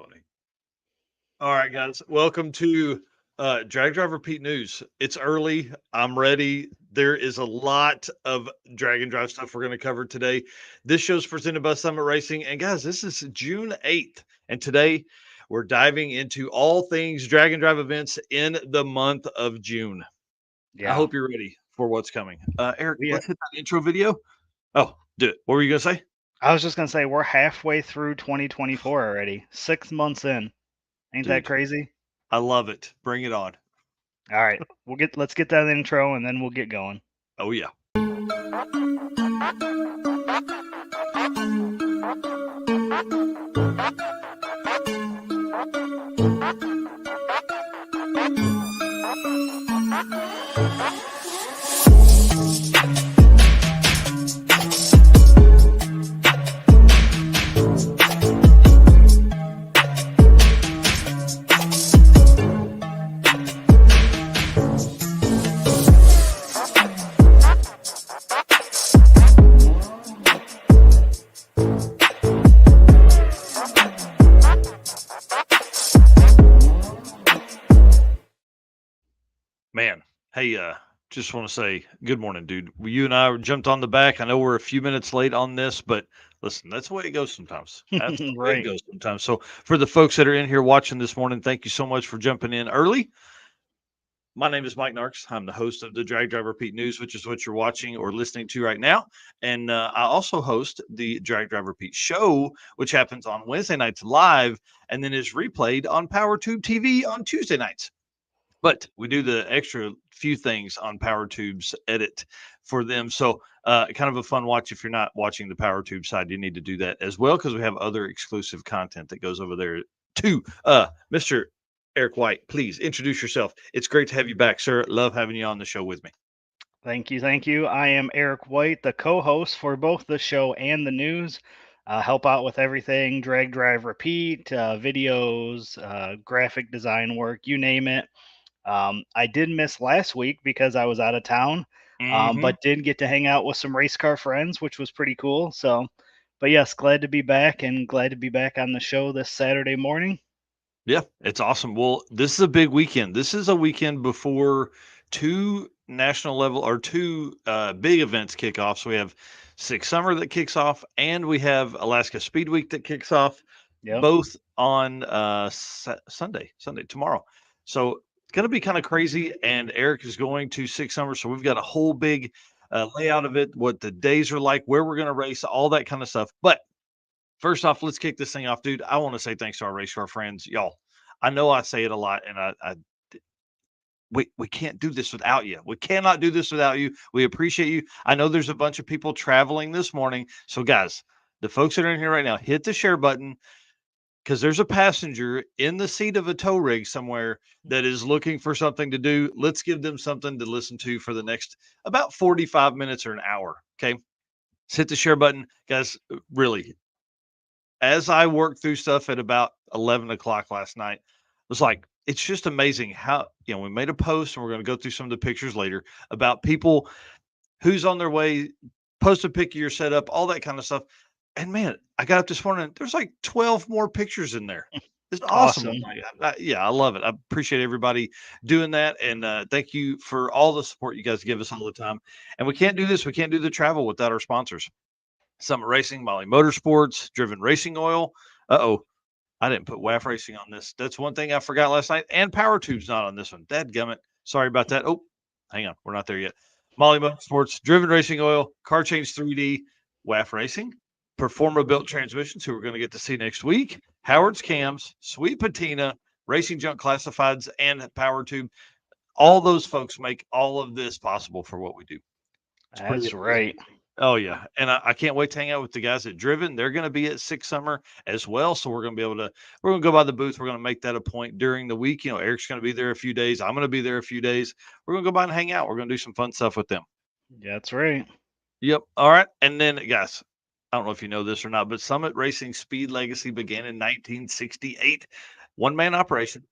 funny. All right, guys. Welcome to Drag Driver Pete News. It's early. I'm ready. There is a lot of drag and drive stuff we're going to cover today. This show's presented by Summit Racing. And guys, this is June 8th. And today we're diving into all things drag and drive events in the month of June. I Yeah, hope you're ready for what's coming. Eric, we. let's hit that intro video. Oh, do it. What were you going to say? I was just gonna say we're halfway through 2024 already. 6 months in. Ain't that Dude, crazy? I love it. Bring it on. All right, let's get that intro and then we'll get going. Oh, yeah. Man, hey, just want to say good morning, dude. You and I jumped on the back. I know we're a few minutes late on this, but listen, that's the way it goes sometimes. That's the way it Right. goes sometimes. So, for the folks that are in here watching this morning, thank you so much for jumping in early. My name is Mike Narks. I'm the host of the Drag Driver Pete News, which is what you're watching or listening to right now. And I also host the Drag Driver Pete Show, which happens on Wednesday nights live and then is replayed on PowerTube TV on Tuesday nights. But we do the extra few things on PowerTube's edit for them. So kind of a fun watch. If you're not watching the PowerTube side, you need to do that as well because we have other exclusive content that goes over there too. Mr. Eric White, please introduce yourself. It's great to have you back, sir. Love having you on the show with me. Thank you, thank you. I am Eric White, the co-host for both the show and the news. Help out with everything: drag, drive, repeat, videos, graphic design work, you name it. I did miss last week because I was out of town, Hmm. but did get to hang out with some race car friends, which was pretty cool. So, but yes, glad to be back and glad to be back on the show this Saturday morning. Yeah, it's awesome. Well, this is a big weekend. This is a weekend before two national level or two big events kick off. So we have Six Summer that kicks off, and we have Alaska Speed Week that kicks off, Yep. both on Sunday, tomorrow. So it's going to be kind of crazy. And Eric is going to Six Summer. So we've got a whole big layout of it, what the days are like, where we're going to race, all that kind of stuff. But first off, let's kick this thing off, dude. I want to say thanks to our race car friends, y'all. I know I say it a lot, and we can't do this without you. We cannot do this without you. We appreciate you. I know there's a bunch of people traveling this morning, so guys, the folks that are in here right now, hit the share button because there's a passenger in the seat of a tow rig somewhere that is looking for something to do. Let's give them something to listen to for the next about 45 minutes or an hour. Okay. Hit the share button, guys. Really, as I worked through stuff at about 11 o'clock last night, it was like, it's just amazing how, we made a post and we're going to go through some of the pictures later about people who's on their way, post a pic of your setup, all that kind of stuff. And man, I got up this morning, there's like 12 more pictures in there. It's awesome. I'm Awesome. like, yeah, I love it. I appreciate everybody doing that. And thank you for all the support you guys give us all the time. And we can't do this, we can't do the travel without our sponsors. Summit Racing, Molly Motorsports, Driven Racing Oil. Uh-oh, I didn't put WAF Racing on this. That's one thing I forgot last night. And Power Tube's not on this one. Dadgummit. Sorry about that. Oh, hang on. We're not there yet. Molly Motorsports, Driven Racing Oil, Car Change 3D, WAF Racing, Performa Built Transmissions, who we're going to get to see next week, Howard's Cams, Sweet Patina, Racing Junk Classifieds, and Power Tube. All those folks make all of this possible for what we do. It's pretty That's amazing. right. Oh yeah, and I can't wait to hang out with the guys at Driven. They're going to be at Six Summer as well, so we're going to go by the booth. We're going to make that a point during the week. Eric's going to be there a few days. I'm going to be there a few days. We're going to go by and hang out. We're going to do some fun stuff with them. That's right. Yep. All right, and then guys, I don't know if you know this or not, but Summit Racing Speed Legacy began in 1968, one man operation.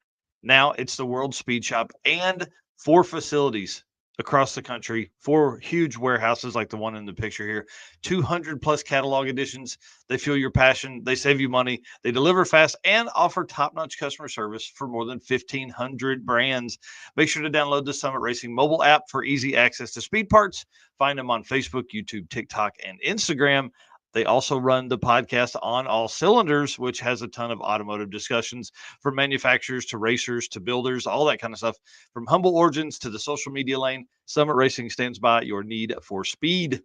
Now it's the World Speed Shop and four facilities across the country, 4 huge warehouses like the one in the picture here, 200 plus catalog editions. They feel your passion, they save you money, they deliver fast, and offer top-notch customer service for more than 1,500 brands. Make sure to download the Summit Racing mobile app for easy access to speed parts. Find them on Facebook, YouTube, TikTok, and Instagram. They also run the podcast On All Cylinders, which has a ton of automotive discussions from manufacturers to racers to builders, all that kind of stuff. From humble origins to the social media lane, Summit Racing stands by your need for speed.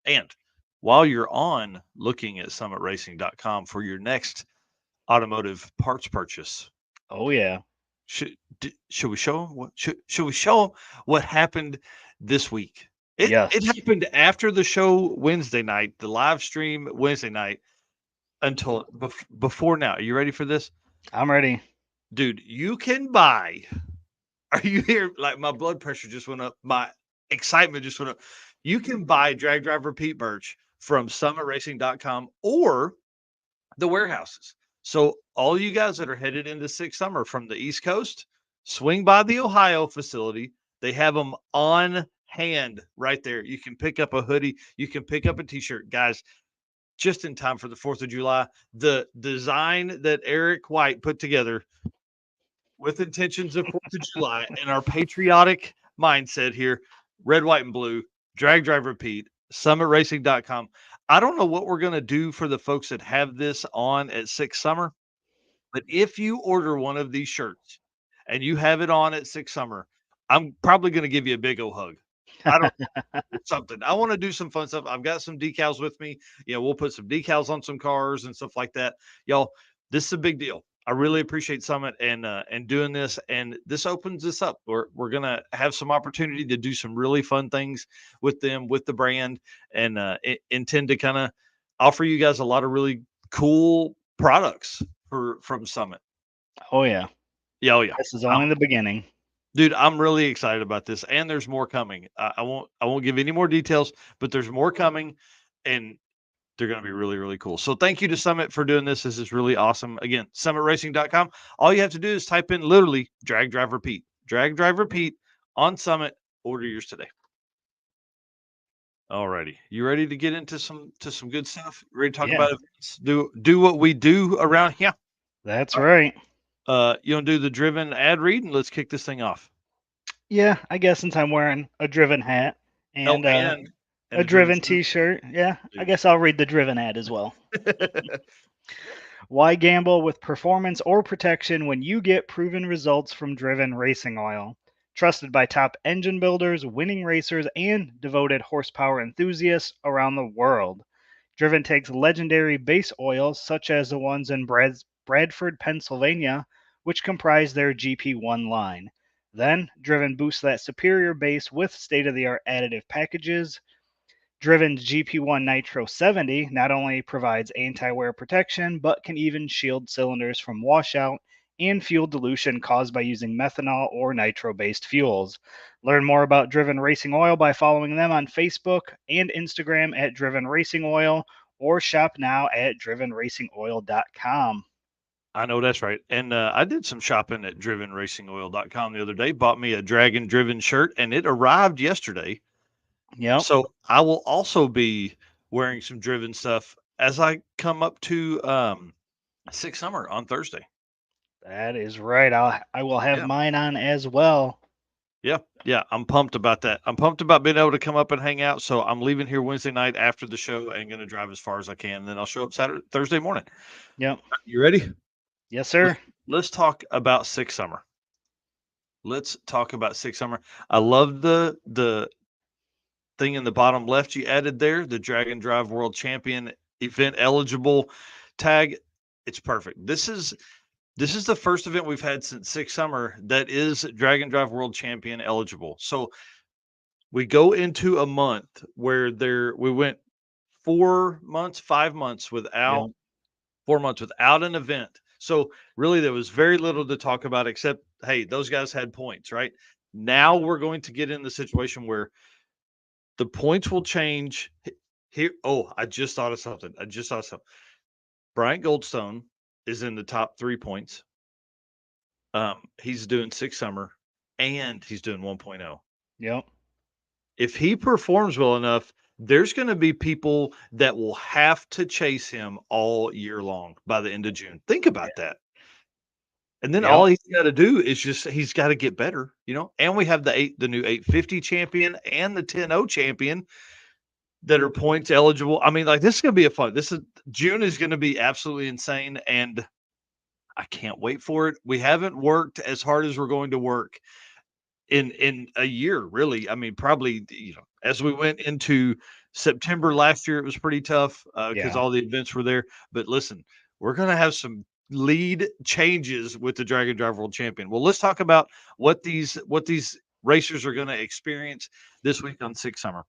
And while you're on looking at summitracing.com for your next automotive parts purchase, Oh yeah. should we show them what should we show them what happened this week? It Yes. happened after the show Wednesday night, the live stream Wednesday night until before now. Are you ready for this? I'm ready. Dude, you can buy. Are you here? Like my blood pressure just went up. My excitement just went up. You can buy Drag Drive Repeat merch from summitracing.com or the warehouses. So all you guys that are headed into Six Summer from the East Coast, swing by the Ohio facility. They have them on hand right there. You can pick up a hoodie. You can pick up a t-shirt. Guys, just in time for the 4th of July. The design that Eric White put together with intentions of 4th of July and our patriotic mindset here, red, white, and blue, drag, drive, repeat, summitracing.com. I don't know what we're going to do for the folks that have this on at Six Summer, but if you order one of these shirts and you have it on at Six Summer, I'm probably going to give you a big old hug. I don't something. I want to do some fun stuff. I've got some decals with me. We'll put some decals on some cars and stuff like that. Y'all, this is a big deal. I really appreciate Summit and doing this, and this opens this up. We're gonna have some opportunity to do some really fun things with them, with the brand, and intend to kind of offer you guys a lot of really cool products from Summit. Oh yeah. Yeah, oh yeah. This is only the beginning. Dude, I'm really excited about this, and there's more coming. I won't give any more details, but there's more coming, and they're going to be really, really cool. So thank you to Summit for doing this. This is really awesome. Again, summitracing.com. All you have to do is type in literally drag, drive, repeat. Drag, drive, repeat on Summit. Order yours today. Alrighty. You ready to get into some good stuff? Ready to talk Yeah. about events? Do what we do around here. That's right. You want to do the driven ad read, and let's kick this thing off. Yeah, I guess since I'm wearing a driven hat and, and a driven suit. t-shirt, yeah, I Dude. guess I'll read the driven ad as well. Why gamble with performance or protection when you get proven results from Driven Racing Oil? Trusted by top engine builders, winning racers, and devoted horsepower enthusiasts around the world. Driven takes legendary base oils such as the ones in Bradford, Pennsylvania, which comprise their GP1 line. Then, Driven boosts that superior base with state of the art additive packages. Driven's GP1 Nitro 70 not only provides anti-wear protection, but can even shield cylinders from washout and fuel dilution caused by using methanol or nitro-based fuels. Learn more about Driven Racing Oil by following them on Facebook and Instagram at Driven Racing Oil, or shop now at drivenracingoil.com. I know that's right. And I did some shopping at drivenracingoil.com the other day, bought me a Dragon Driven shirt, and it arrived yesterday. Yep. So I will also be wearing some Driven stuff as I come up to Six Summer on Thursday. That is right. I will have Yeah. mine on as well. Yeah. I'm pumped about that. I'm pumped about being able to come up and hang out. So I'm leaving here Wednesday night after the show and going to drive as far as I can. And then I'll show up Thursday morning. Yep. You ready? Yes, sir. Let's talk about Six Summer. Let's talk about Six Summer. I love the thing in the bottom left you added there, the Dragon Drive World Champion event eligible tag. It's perfect. This is the first event we've had since Six Summer that is Dragon Drive World Champion eligible. So we go into a month where we went 4 months, 5 months without Yep. 4 months without an event. So really there was very little to talk about except, hey, those guys had points, right? Now we're going to get in the situation where the points will change here. Oh, I just thought of something. Bryant Goldstone is in the top 3 points. He's doing Six Summer and he's doing 1.0. Yep. If he performs well enough, there's going to be people that will have to chase him all year long by the end of June. Think about that. And then Yep. all he's got to do is he's got to get better, And we have the new 850 champion and the 10-0 champion that are points eligible. I mean, like, this is going to be a fun. June is going to be absolutely insane, and I can't wait for it. We haven't worked as hard as we're going to work in a year, really. I mean, probably, as we went into September last year, it was pretty tough because Yeah. all the events were there. But listen, we're going to have some lead changes with the Dragon Drive World Champion. Well, let's talk about what these racers are going to experience this week on Six Summer.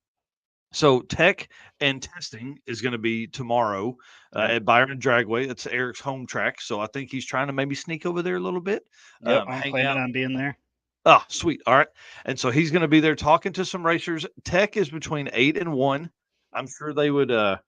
So tech and testing is going to be tomorrow at Byron Dragway. It's Eric's home track. So I think he's trying to maybe sneak over there a little bit, Yep. I'm hang planning out. on being there. Oh, sweet. All right. And so he's going to be there talking to some racers. Tech is between 8 and 1. I'm sure they would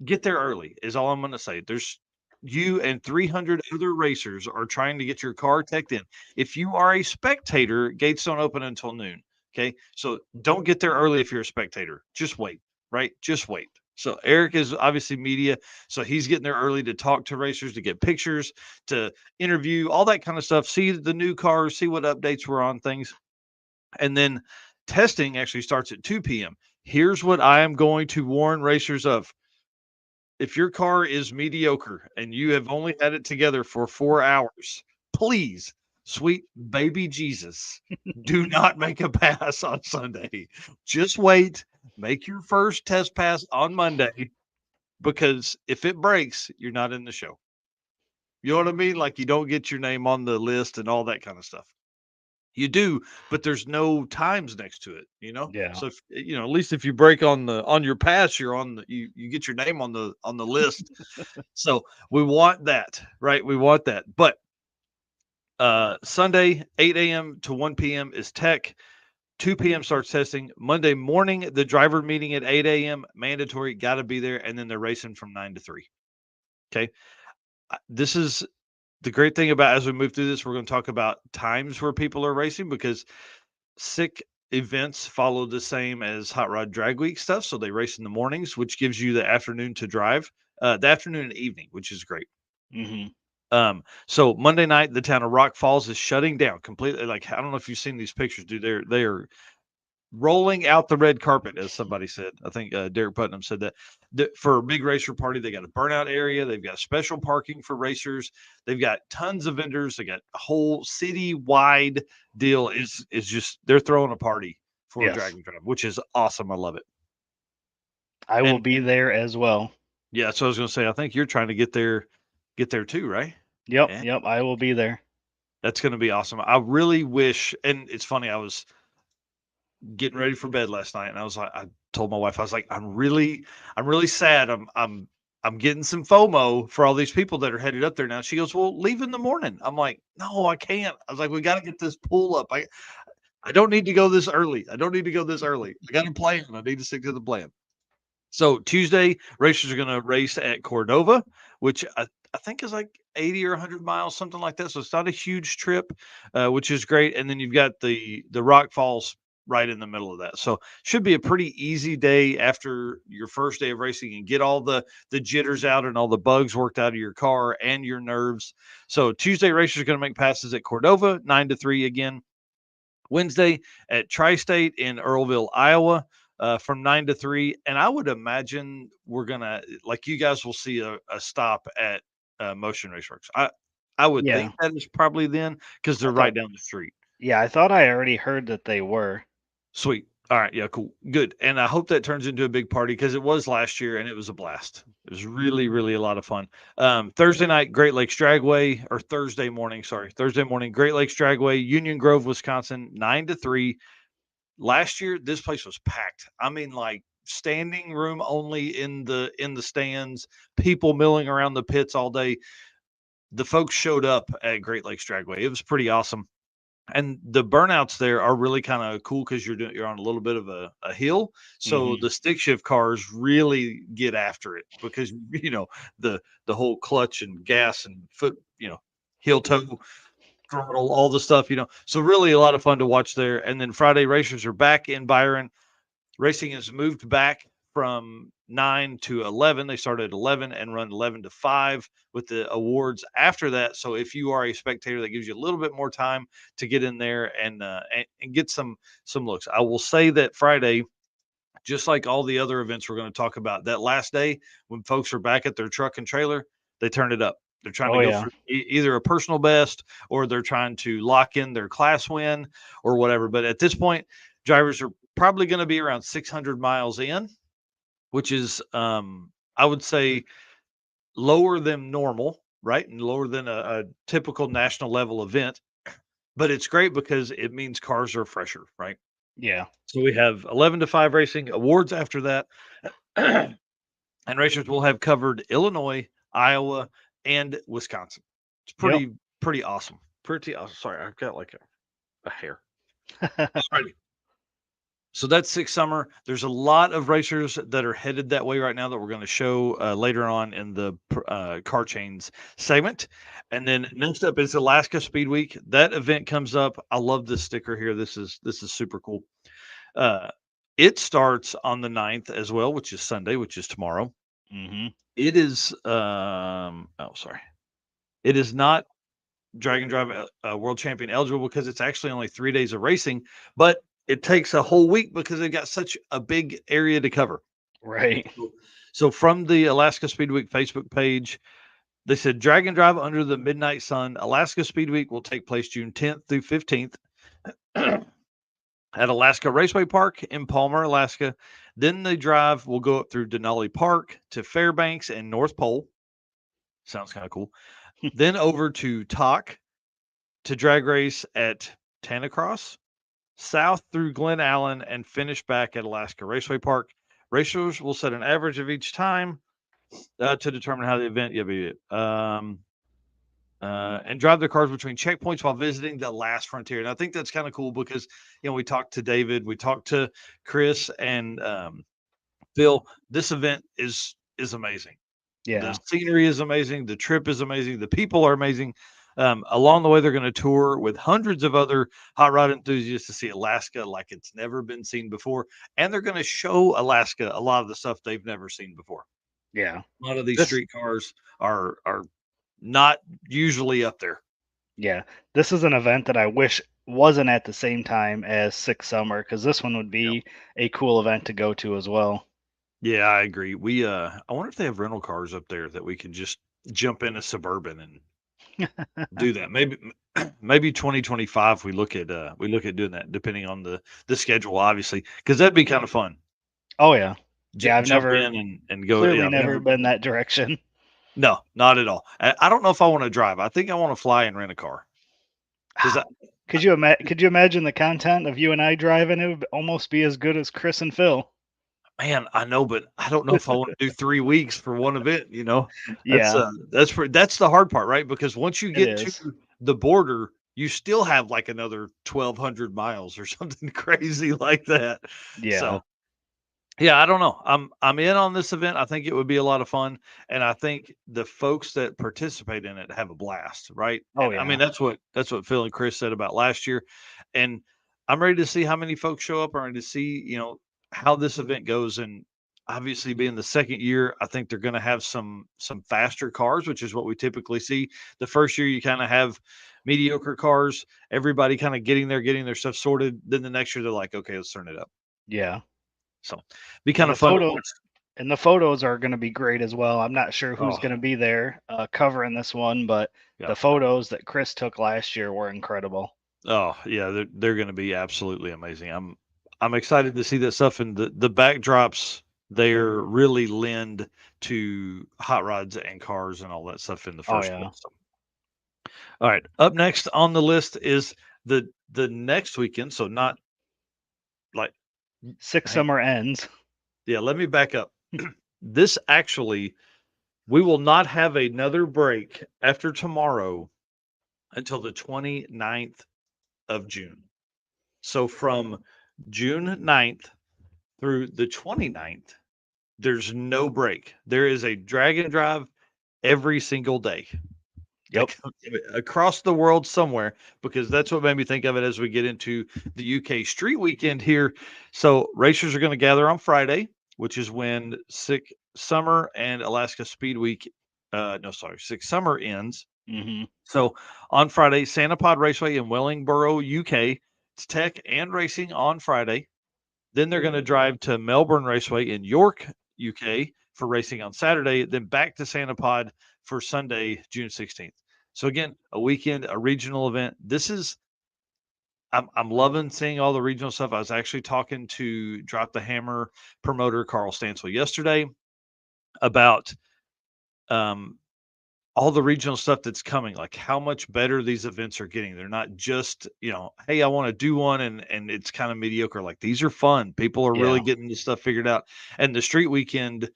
get there early, is all I'm going to say. There's you and 300 other racers are trying to get your car teched in. If you are a spectator, gates don't open until noon. Okay. So don't get there early if you're a spectator. Just wait, right? Just wait. So Eric is obviously media. So he's getting there early to talk to racers, to get pictures, to interview, all that kind of stuff. See the new cars, see what updates were on things. And then testing actually starts at 2 p.m. Here's what I am going to warn racers of. If your car is mediocre and you have only had it together for 4 hours, please, sweet baby Jesus, do not make a pass on Sunday. Just wait, make your first test pass on Monday, because if it breaks, you're not in the show. You know what I mean? Like, you don't get your name on the list and all that kind of stuff. You do, but there's no times next to it, Yeah. So if, at least if you break on your pass, you're on you get your name on the list. So we want that, right? We want that. But Sunday, 8 a.m. to 1 p.m. is tech. 2 p.m. starts testing. Monday morning, the driver meeting at 8 a.m. mandatory, got to be there, and then they're racing from 9 to 3. Okay. This is the great thing about, as we move through this, we're going to talk about times where people are racing, because SICK events follow the same as Hot Rod Drag Week stuff. So they race in the mornings, which gives you the afternoon to drive, the afternoon and evening, which is great. Mm-hmm. So Monday night, the town of Rock Falls is shutting down completely. Like, I don't know if you've seen these pictures, dude. They are rolling out the red carpet, as somebody said. I think Derek Putnam said that. For a big racer party, they got a burnout area. They've got special parking for racers. They've got tons of vendors. They got a whole city-wide deal. Is just, they're throwing a party for Yes. Dragon Drive, which is awesome. I love it. I will And be there as well. yeah, so I was going to say, I think you're trying to get there too, right? Yep. Yeah. Yep. I will be there. That's going to be awesome. I really wish, and it's funny, I was getting ready for bed last night, and I told my wife, I was like, I'm really sad. I'm getting some FOMO for all these people that are headed up there now. She goes, well, leave in the morning. I'm like, no, I can't. I was like, we got to get this pool up. I don't need to go this early. I don't need to go this early. I got a plan. I need to stick to the plan. So Tuesday, racers are going to race at Cordova, which I think is like 80 or 100 miles, something like that. So it's not a huge trip, which is great. And then you've got the Rock Falls right in the middle of that. So should be a pretty easy day after your first day of racing, and get all the jitters out and all the bugs worked out of your car and your nerves. So Tuesday, racers are going to make passes at Cordova, 9 to 3 again. Wednesday at Tri-State in Earlville, Iowa, from 9 to 3. And I would imagine we're going to, like, you guys will see a stop at Motion Raceworks. I would Yeah. think that is probably then, because they're right down the street. Yeah, I thought I already heard that they were. Sweet. All right. Yeah, cool. Good. And I hope that turns into a big party, because it was last year and it was a blast. It was really, really a lot of fun. Thursday night, Great Lakes Dragway, or Thursday morning, Great Lakes Dragway, Union Grove, Wisconsin, 9 to 3. Last year, this place was packed. I mean, like, standing room only in the stands, people milling around the pits all day. The folks showed up at Great Lakes Dragway. It was pretty awesome. And the burnouts there are really kind of cool, because you're on a little bit of a hill. So the stick shift cars really get after it, because the whole clutch and gas and foot, heel toe throttle, all the stuff, So really a lot of fun to watch there. And then Friday racers are back in Byron. Racing has moved back from 9 to 11. They started at 11 and run 11 to 5 with the awards after that. So if you are a spectator, that gives you a little bit more time to get in there and get some looks. I will say that Friday, just like all the other events we're going to talk about, that last day when folks are back at their truck and trailer, they turn it up. They're trying Oh to go yeah. for either a personal best or they're trying to lock in their class win or whatever. But at this point, drivers are probably going to be around 600 miles in, which is, I would say, lower than normal, right? And lower than a typical national level event. But it's great because it means cars are fresher, right? Yeah. So we have 11 to 5 racing awards after that. And racers will have covered Illinois, Iowa, and Wisconsin. It's Yep. pretty awesome. Pretty awesome. Sorry, I've got like a hair. Alrighty. So that's Six Summer. There's a lot of racers that are headed that way right now that we're going to show later on in the car chains segment. And then next up is Alaska Speed Week. That event comes up. I love this sticker here. This is super cool. It starts on the 9th as well, which is Sunday, which is tomorrow. Mm-hmm. It is it is not Drag and Drive World Champion eligible because it's actually only 3 days of racing, but it takes a whole week because they've got such a big area to cover. Right. So from the Alaska Speed Week Facebook page, they said Drag and Drive Under the Midnight Sun Alaska Speed Week will take place June 10th through 15th at Alaska Raceway Park in Palmer, Alaska. Then the drive will go up through Denali Park to Fairbanks and North Pole. Sounds kind of cool. Then over to Talk to drag race at Tanacross, south through Glen Allen, and finish back at Alaska Raceway Park. Racers will set an average of each time to determine how the event and drive their cars between checkpoints while visiting the last frontier. And I think that's kind of cool because we talked to David, we talked to Chris, and Phil. This event is amazing. Yeah. The scenery is amazing. The trip is amazing. The people are amazing. Along the way, they're going to tour with hundreds of other hot rod enthusiasts to see Alaska like it's never been seen before. And they're going to show Alaska a lot of the stuff they've never seen before. Yeah. A lot of these street cars are not usually up there. Yeah. This is an event that I wish wasn't at the same time as Six Summer because this one would be a cool event to go to as well. Yeah, I agree. I wonder if they have rental cars up there that we can just jump in a Suburban and do that. Maybe 2025 we look at doing that depending on the schedule, obviously, because that'd be kind of fun. Oh yeah. Yeah, I've jump never in and go. clearly never been that direction. No, not at all. I don't know if I want to drive. I think I want to fly and rent a car. Could you imagine the content of you and I driving? It would almost be as good as Chris and Phil. Man, I know, but I don't know if I want to do 3 weeks for one event. Yeah. That's the hard part, right? Because once you It get is. to the border, you still have like another 1,200 miles or something crazy like that. Yeah. So, yeah, I don't know. I'm in on this event. I think it would be a lot of fun, and I think the folks that participate in it have a blast, right? Oh And, I mean, yeah. that's what Phil and Chris said about last year, and I'm ready to see how many folks show up. I'm ready to see how this event goes, and obviously being the second year, I think they're going to have some faster cars, which is what we typically see. The first year, you kind of have mediocre cars, everybody kind of getting their stuff sorted. Then the next year, they're like, okay, let's turn it up. Yeah. So, be kind of fun to watch. And the photos are going to be great as well. I'm not sure who's Oh. going to be there covering this one, but the photos that Chris took last year were incredible. Oh yeah, they're going to be absolutely amazing. I'm excited to see that stuff, and the backdrops there really lend to hot rods and cars and all that stuff in the first place. So. All right, up next on the list is the next weekend, so not like Six Summer ends. Yeah, let me back up. This actually, we will not have another break after tomorrow until the 29th of June. So from June 9th through the 29th, there's no break. There is a drag and drive every single day. Yep. across the world somewhere, because that's what made me think of it as we get into the UK Street Weekend here. So racers are going to gather on Friday, which is when Sick Summer and Alaska Speed Week, Sick Summer ends. Hmm. So on Friday, Santa Pod Raceway in Wellingborough, UK. It's tech and racing on Friday. Then they're going to drive to Melbourne Raceway in York, UK for racing on Saturday, then back to Santa Pod for Sunday, June 16th. So again, a weekend, a regional event. I'm loving seeing all the regional stuff. I was actually talking to Drop the Hammer promoter Carl Stansel yesterday about um, all the regional stuff that's coming, like how much better these events are getting. They're not just, hey, I want to do one and it's kind of mediocre. Like these are fun. People are really Yeah. getting this stuff figured out. And the Street Weekend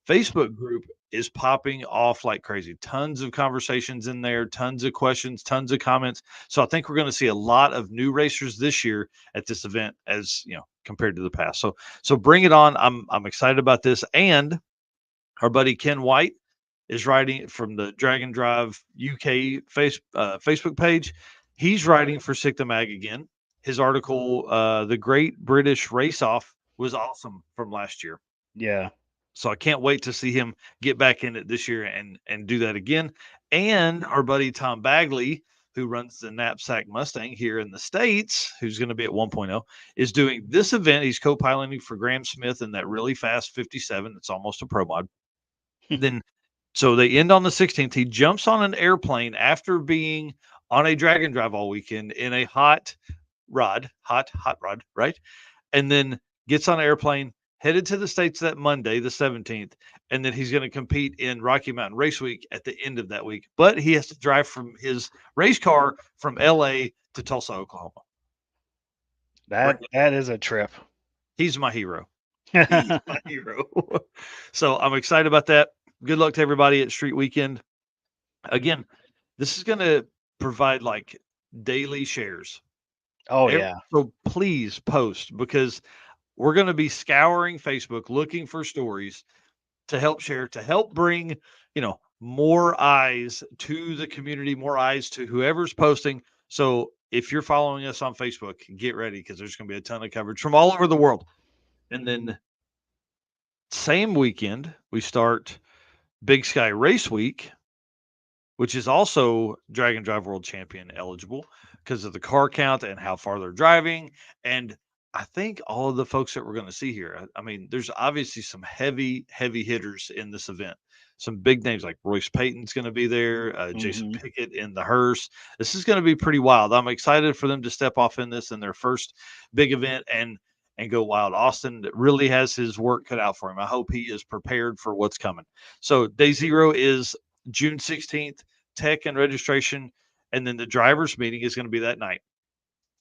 Facebook group is popping off like crazy. Tons of conversations in there, tons of questions, tons of comments. So I think we're going to see a lot of new racers this year at this event as, compared to the past. So bring it on. I'm excited about this. And our buddy Ken White is writing from the Dragon Drive UK Facebook page. He's writing for Sick the Mag again. His article, "The Great British Race Off," was awesome from last year. Yeah. So I can't wait to see him get back in it this year and do that again. And our buddy Tom Bagley, who runs the Knapsack Mustang here in the States, who's going to be at 1.0, is doing this event. He's co-piloting for Graham Smith in that really fast 57. It's almost a pro mod. Then so they end on the 16th. He jumps on an airplane after being on a Dragon Drive all weekend in a hot rod, right? And then gets on an airplane, headed to the States that Monday, the 17th. And then he's going to compete in Rocky Mountain Race Week at the end of that week. But he has to drive from his race car from LA to Tulsa, Oklahoma. That is a trip. He's my hero. He's my hero. So I'm excited about that. Good luck to everybody at Street Weekend. Again, this is going to provide like daily shares. Oh yeah. So please post, because we're going to be scouring Facebook looking for stories to help share, to help bring, more eyes to the community, more eyes to whoever's posting. So if you're following us on Facebook, get ready, because there's going to be a ton of coverage from all over the world. And then same weekend, we start Big Sky Race Week, which is also Dragon Drive World Champion eligible because of the car count and how far they're driving. And I think all of the folks that we're going to see here, I mean, there's obviously some heavy hitters in this event. Some big names like Royce Payton's going to be there, Jason Pickett in the hearse. This is going to be pretty wild. I'm excited for them to step off in this in their first big event and go wild. Austin really has his work cut out for him. I hope he is prepared for what's coming. So day zero is June 16th, tech and registration, and then the drivers meeting is going to be that night.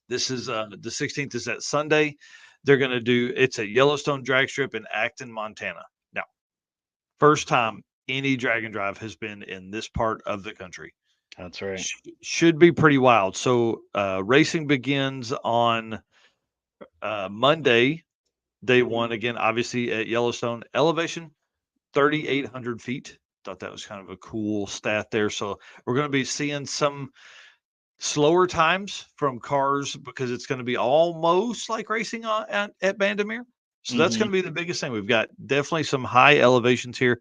This is the 16th is that Sunday. They're going to do it's at Yellowstone Drag Strip in Acton, Montana. Now, first time any Dragon Drive has been in this part of the country. That's right. Should be pretty wild. So racing begins on Monday, day one, again, obviously at Yellowstone. Elevation 3,800 feet. Thought that was kind of a cool stat there. So we're going to be seeing some slower times from cars because it's going to be almost like racing at Bandamere. So that's going to be the biggest thing. We've got definitely some high elevations here.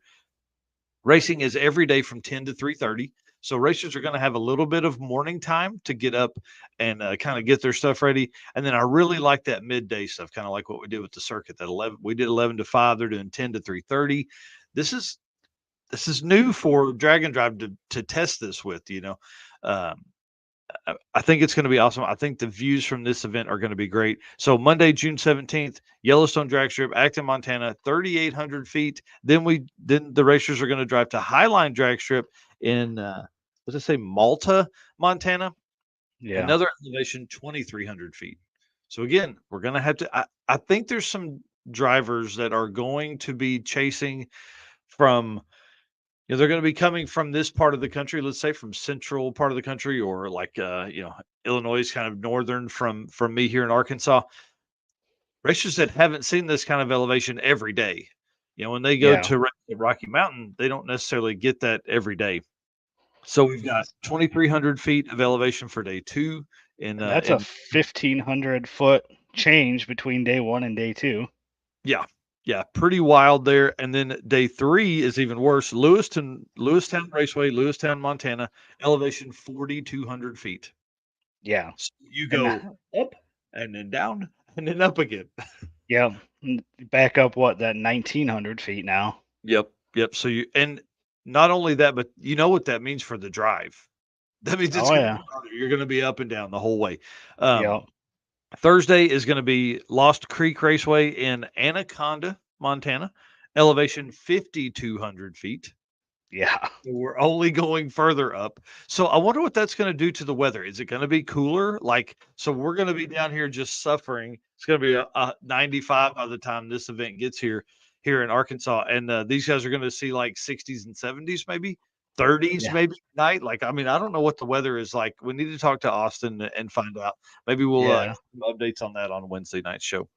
Racing is every day from 10 to 3:30. So racers are going to have a little bit of morning time to get up and kind of get their stuff ready. And then I really like that midday stuff, kind of like what we did with the circuit. That 11, we did 11 to 5. They're doing 10 to 3:30. This is new for Dragon Drive to test this with. I think it's going to be awesome. I think the views from this event are going to be great. So Monday, June 17th, Yellowstone Drag Strip, Acton, Montana, 3,800 feet. Then the racers are going to drive to Highline Drag Strip in Malta, Montana. Yeah. Another elevation, 2,300 feet. So again, we're going to have to. I think there's some drivers that are going to be chasing from. They're going to be coming from this part of the country, let's say from central part of the country, or like Illinois is kind of northern from me here in Arkansas. Racers that haven't seen this kind of elevation every day. When they go to Rocky Mountain, they don't necessarily get that every day. So we've got 2,300 feet of elevation for day 2. And that's a 1,500-foot change between day 1 and day 2. Yeah, pretty wild there. And then day 3 is even worse. Lewistown Raceway, Lewistown, Montana, elevation 4,200 feet. Yeah. So you go up and then down and then up again. Yeah. Back up that 1,900 feet now. Yep. So and not only that, but you know what that means for the drive. That means it's you're going to be up and down the whole way. Yep. Thursday is going to be Lost Creek Raceway in Anaconda, Montana, elevation 5,200 feet. Yeah. So we're only going further up. So I wonder what that's going to do to the weather. Is it going to be cooler? So we're going to be down here just suffering. It's going to be a 95 by the time this event gets here in Arkansas. And these guys are going to see like 60s and 70s, maybe 30s, maybe night. I don't know what the weather is like. We need to talk to Austin and find out. Maybe we'll have some updates on that on Wednesday night's show.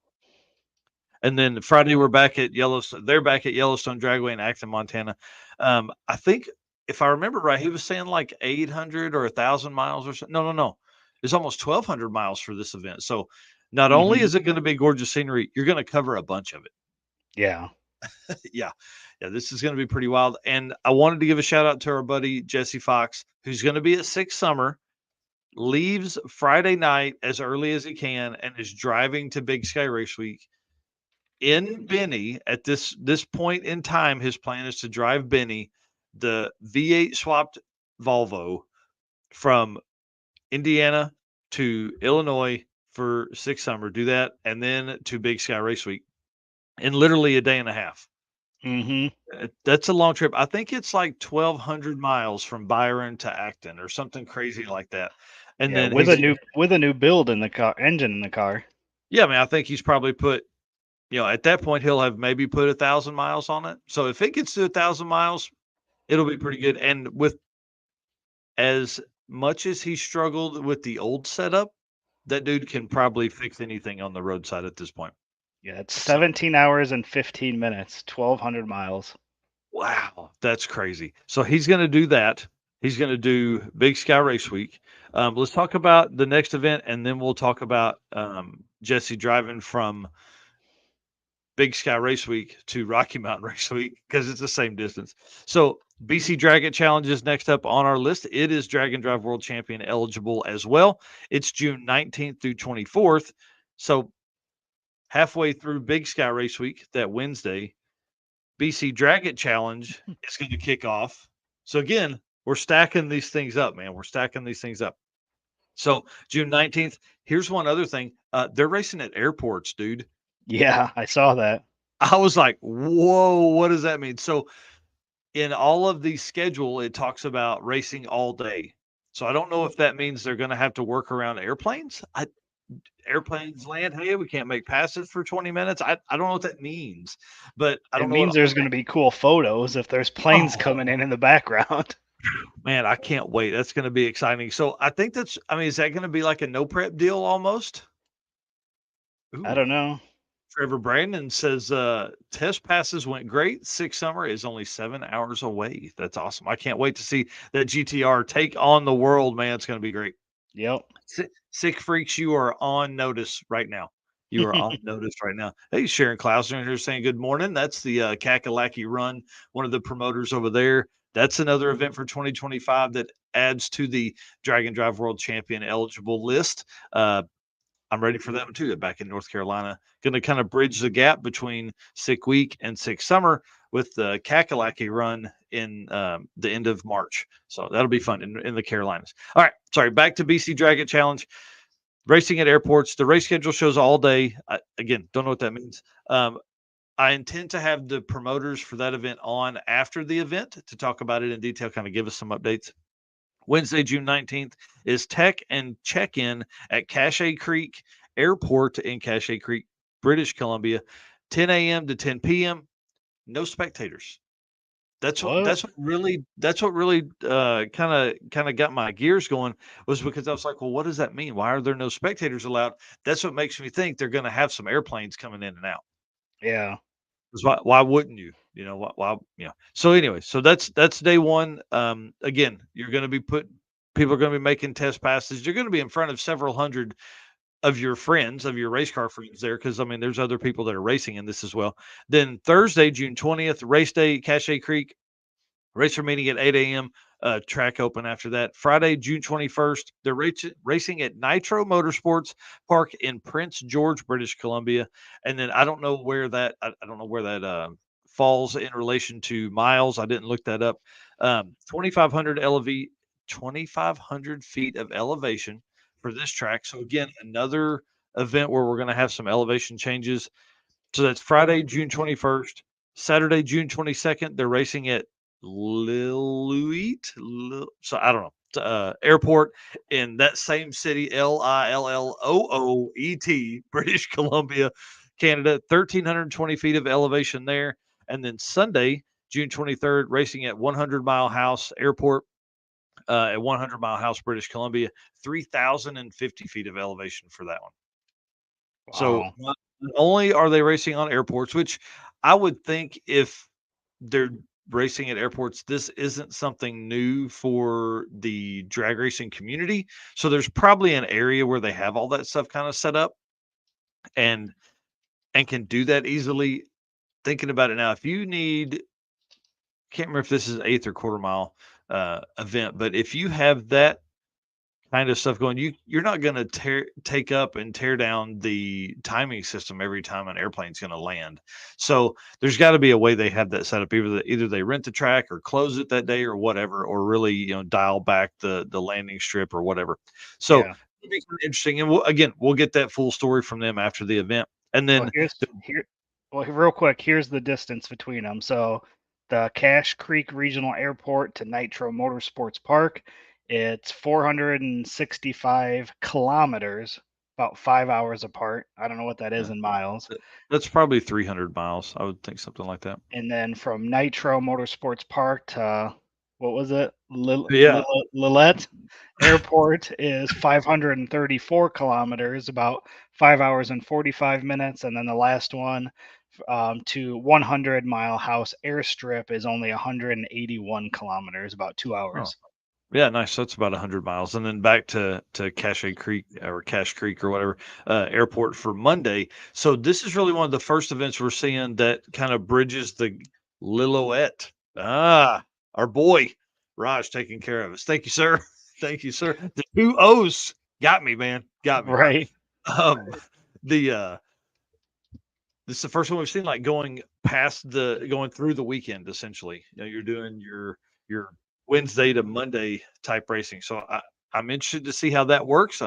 And then Friday, we're back at Yellowstone. They're back at Yellowstone Dragway in Acton, Montana. I think if I remember right, he was saying like 800 or 1,000 miles or something. No. It's almost 1,200 miles for this event. So not only is it going to be gorgeous scenery, you're going to cover a bunch of it. Yeah. Yeah. This is going to be pretty wild. And I wanted to give a shout out to our buddy Jesse Fox, who's going to be at Six Summer, leaves Friday night as early as he can, and is driving to Big Sky Race Week in Benny. At this point in time, his plan is to drive Benny, the V8 swapped Volvo, from Indiana to Illinois for Six Summer. Do that, and then to Big Sky Race Week in literally a day and a half. That's a long trip. I think it's like 1,200 miles from Byron to Acton or something crazy like that. And then with a new build in the car, engine in the car. Yeah, I think he's probably put, at that point he'll have maybe put 1,000 miles on it. So if it gets to 1,000 miles, it'll be pretty good. And with as much as he struggled with the old setup, that dude can probably fix anything on the roadside at this point. Yeah, it's 17 hours and 15 minutes, 1,200 miles. Wow, that's crazy. So he's going to do that. He's going to do Big Sky Race Week. Let's talk about the next event, and then we'll talk about Jesse driving from Big Sky Race Week to Rocky Mountain Race Week because it's the same distance. So BC Drag It Challenge is next up on our list. It is Drag and Drive World Champion eligible as well. It's June 19th through 24th. So halfway through Big Sky Race Week that Wednesday, BC Drag It Challenge is going to kick off. So again, we're stacking these things up, man. We're stacking these things up. So June 19th, here's one other thing. They're racing at airports, dude. Yeah, I saw that. I was like, whoa, what does that mean? So in all of the schedule, it talks about racing all day. So I don't know if that means they're going to have to work around airplanes. Airplanes land, hey, we can't make passes for 20 minutes. I don't know what that means, but I don't know. It means there's going to be cool photos if there's planes coming in the background. Man, I can't wait. That's going to be exciting. So I think is that going to be like a no prep deal almost? Ooh. I don't know. Trevor Brandon says test passes went great. Six Summer is only 7 hours away. That's awesome. I can't wait to see that GTR take on the world, man. It's going to be great. Yep. Sick Freaks, you are on notice right now. You are on notice right now. Hey, Sharon Klausner here saying good morning. That's the Kakalaki Run, one of the promoters over there. That's another event for 2025 that adds to the Drag and Drive World Champion eligible list. I'm ready for them too. They're back in North Carolina. Going to kind of bridge the gap between Sick Week and Sick Summer with the Kakalaki Run in the end of March. So that'll be fun in the Carolinas. All right. Sorry. Back to BC Drag It Challenge. Racing at airports. The race schedule shows all day. Again, don't know what that means. I intend to have the promoters for that event on after the event to talk about it in detail, kind of give us some updates. Wednesday, June 19th is tech and check-in at Cache Creek Airport in Cache Creek, British Columbia, 10 a.m. to 10 p.m. No spectators. That's what really kind of got my gears going, was because I was like, well, what does that mean? Why are there no spectators allowed? That's what makes me think they're going to have some airplanes coming in and out. Yeah. Why wouldn't you? You know what? Wow. Yeah. So anyway, so that's day one. Again, you're going to be people are going to be making test passes. You're going to be in front of several hundred of your friends, of your race car friends there, because I mean, there's other people that are racing in this as well. Then Thursday, June 20th, race day, Cache Creek. Racer meeting at 8 a.m. Track open after that. Friday, June 21st, they're racing at Nitro Motorsports Park in Prince George, British Columbia. And then I don't know where that I don't know where that falls in relation to miles. I didn't look that up. 2,500 LV, 2,500 feet of elevation for this track. So again, another event where we're going to have some elevation changes. So that's Friday, June 21st. Saturday, June 22nd, they're racing at Lillooet. So I don't know. Airport in that same city, Lillooet, British Columbia, Canada. 1,320 feet of elevation there. And then Sunday, June 23rd, racing at 100 Mile House Airport at 100 Mile House, British Columbia. 3,050 feet of elevation for that one. So Wow. not only are they racing on airports, which I would think if they're racing at airports, this isn't something new for the drag racing community. So there's probably an area where they have all that stuff kind of set up and can do that easily. Thinking about it now, if you need, can't remember if this is eighth or quarter mile event, but if you have that kind of stuff going, you're not going to take up and tear down the timing system every time an airplane's going to land. So there's got to be a way they have that set up. Either they rent the track or close it that day or whatever, or really dial back the landing strip or whatever. So Yeah. it'll be kind of interesting. And we'll get that full story from them after the event. And Well, then real quick, here's the distance between them. So the Cache Creek Regional Airport to Nitro Motorsports Park, it's 465 kilometers, about 5 hours apart. I don't know what that is yeah, in miles. that's probably 300 miles. I would think something like that. And then from Nitro Motorsports Park to, what was it? Yeah. Lillette Airport is 534 kilometers, about 5 hours and 45 minutes. And then the last one to 100 Mile House Airstrip is only 181 kilometers, about 2 hours. Yeah, nice. That's about 100 miles, and then back to Cache Creek or Cache Creek or whatever airport for Monday. So this is really one of the first events we're seeing that kind of bridges the Lillooet. Our boy Raj taking care of us. Thank you, sir. Thank you, sir. The two O's got me, man. Got me. Right. Um, the this is the first one we've seen like going through the weekend essentially. You're doing your Wednesday to Monday type racing. So I'm interested to see how that works.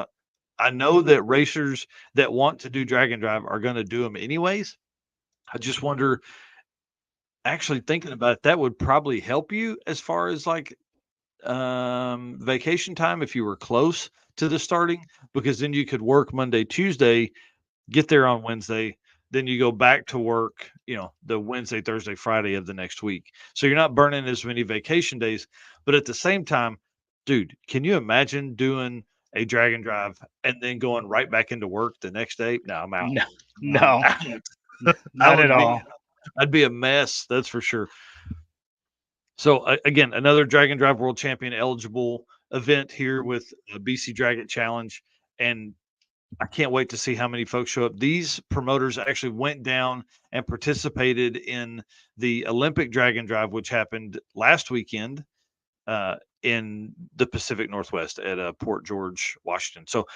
I know that racers that want to do drag and drive are going to do them anyways. I just wonder, actually thinking about it, that would probably help you as far as like vacation time if you were close to the starting, because then you could work Monday, Tuesday, get there on Wednesday, then you go back to work, the Wednesday, Thursday, Friday of the next week. So you're not burning as many vacation days. But at the same time, dude, can you imagine doing a drag and drive and then going right back into work the next day? No, I'm out. No, I'm out. not at all. I'd be a mess. That's for sure. So again, another Drag and Drive World Champion eligible event here with BC Drag It Challenge. And I can't wait to see how many folks show up. These promoters actually went down and participated in the Olympic Drag and Drive, which happened last weekend in the Pacific Northwest at Port George, Washington. So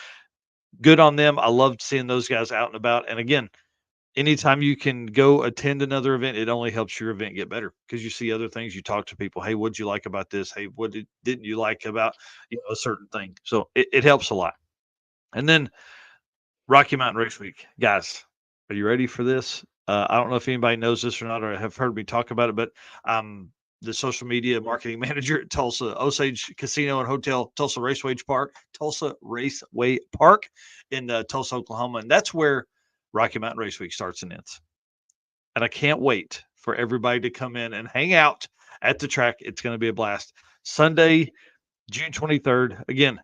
good on them. I loved seeing those guys out and about. And again, anytime you can go attend another event, it only helps your event get better because you see other things. You talk to people. Hey, what'd you like about this? Hey, what didn't you like about a certain thing? So it helps a lot. And then Rocky Mountain Race Week, guys, are you ready for this? I don't know if anybody knows this or not, or have heard me talk about it, but I'm the social media marketing manager at Tulsa Osage Casino and Hotel, Tulsa Raceway Park in Tulsa, Oklahoma, and that's where Rocky Mountain Race Week starts and ends. And I can't wait for everybody to come in and hang out at the track. It's going to be a blast. Sunday, June 23rd. Again,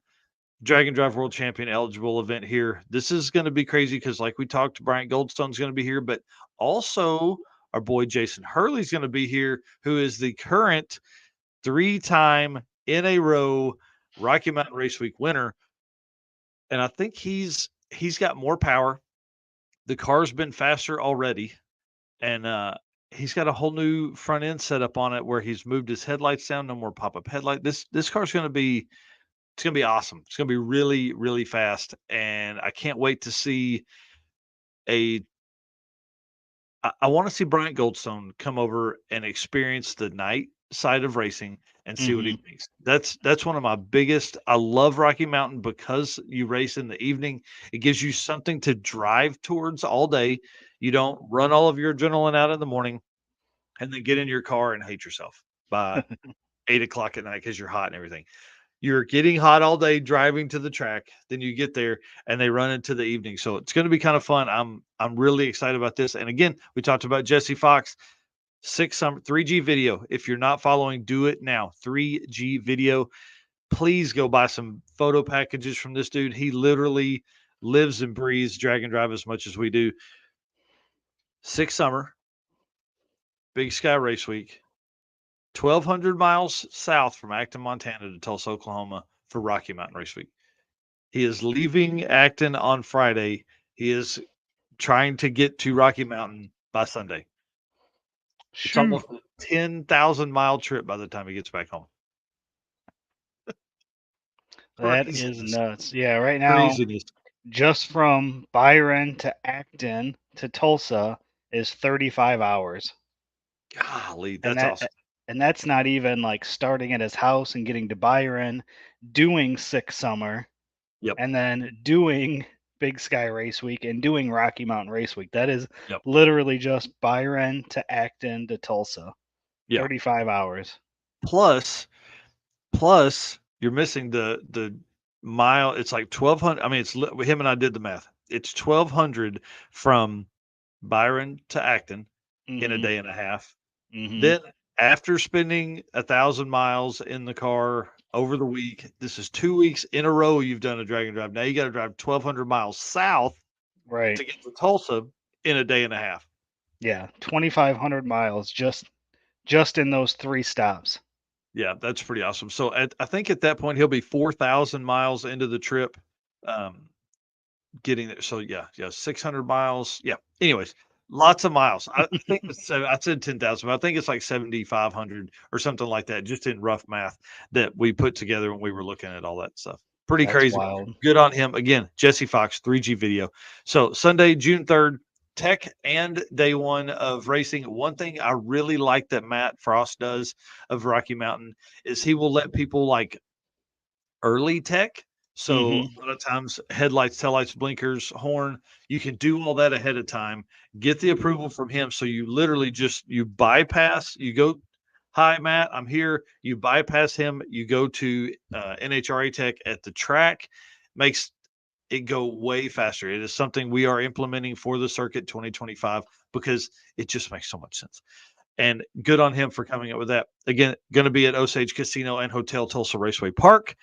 Drag and Drive World Champion eligible event here. This is going to be crazy because, like we talked, Bryant Goldstone's going to be here, but also our boy Jason Hurley's going to be here, who is the current 3-time in a row Rocky Mountain Race Week winner. And I think he's got more power. The car's been faster already, and he's got a whole new front end setup on it where he's moved his headlights down, no more pop-up headlight. This car's going to be awesome. It's going to be really, really fast, and I can't wait to see a I want to see Bryant Goldstone come over and experience the night side of racing and see what he thinks. That's one of my biggest. I love Rocky Mountain because you race in the evening. It gives you something to drive towards all day. You don't run all of your adrenaline out in the morning and then get in your car and hate yourself by 8 o'clock at night because you're hot and everything. You're getting hot all day driving to the track, then you get there and they run into the evening. So it's going to be kind of fun. I'm really excited about this. And again, we talked about Jesse Fox, 3G video. If you're not following, do it now. 3G video. Please go buy some photo packages from this dude. He literally lives and breathes drag and drive as much as we do. 6 Summer, Big Sky Race Week. 1,200 miles south from Acton, Montana to Tulsa, Oklahoma for Rocky Mountain Race Week. He is leaving Acton on Friday. He is trying to get to Rocky Mountain by Sunday. It's almost a 10,000-mile trip by the time he gets back home. That is nuts. Yeah, right now, Craziness. just from Byron to Acton to Tulsa is 35 hours. Golly, that's awesome. And that's not even like starting at his house and getting to Byron, doing 6 Summer, Yep. and then doing Big Sky Race Week and doing Rocky Mountain Race Week. That is Yep. literally just Byron to Acton to Tulsa. Yeah. 35 hours. Plus, you're missing the mile. It's like 1,200. I mean, it's him and I did the math. It's 1,200 from Byron to Acton in a day and a half. Then after spending 1,000 miles in the car over the week, this is 2 weeks in a row you've done a drag and drive. Now you got to drive 1,200 miles south Right to get to Tulsa in a day and a half. Yeah, 2,500 miles just in those 3 stops. Yeah, that's pretty awesome. So I think at that point he'll be 4,000 miles into the trip, getting there. So yeah, 600 miles. Yeah. Anyways, lots of miles. I think I said 10,000, but I think it's like 7,500 or something like that, just in rough math that we put together when we were looking at all that stuff. Pretty crazy. Wild. Good on him. Again, Jesse Fox, 3G video. So Sunday, June 3rd, tech and day one of racing. One thing I really like that Matt Frost does of Rocky Mountain is he will let people like early tech. So a lot of times headlights, taillights, blinkers, horn, you can do all that ahead of time, get the approval from him. So you literally you bypass, you go, hi, Matt, I'm here. You bypass him. You go to NHRA tech at the track, makes it go way faster. It is something we are implementing for the circuit 2025 because it just makes so much sense. And good on him for coming up with that. Again, going to be at Osage Casino and Hotel Tulsa Raceway Park.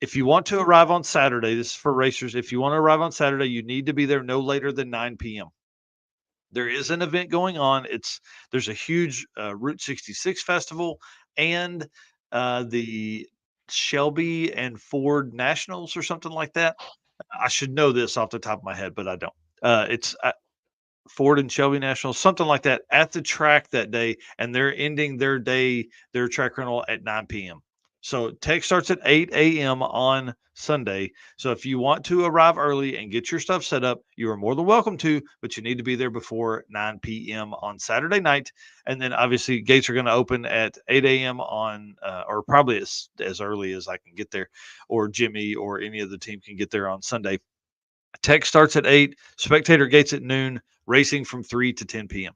If you want to arrive on Saturday, this is for racers. If you want to arrive on Saturday, you need to be there no later than 9 p.m. There is an event going on. There's a huge Route 66 festival and the Shelby and Ford Nationals or something like that. I should know this off the top of my head, but I don't. It's Ford and Shelby Nationals, something like that, at the track that day, and they're ending their track rental at 9 p.m. So tech starts at 8 a.m. on Sunday. So if you want to arrive early and get your stuff set up, you are more than welcome to, but you need to be there before 9 p.m. on Saturday night. And then obviously gates are going to open at 8 a.m. on, or probably as early as I can get there, or Jimmy or any of the team can get there on Sunday. Tech starts at 8, spectator gates at noon, racing from 3 to 10 p.m.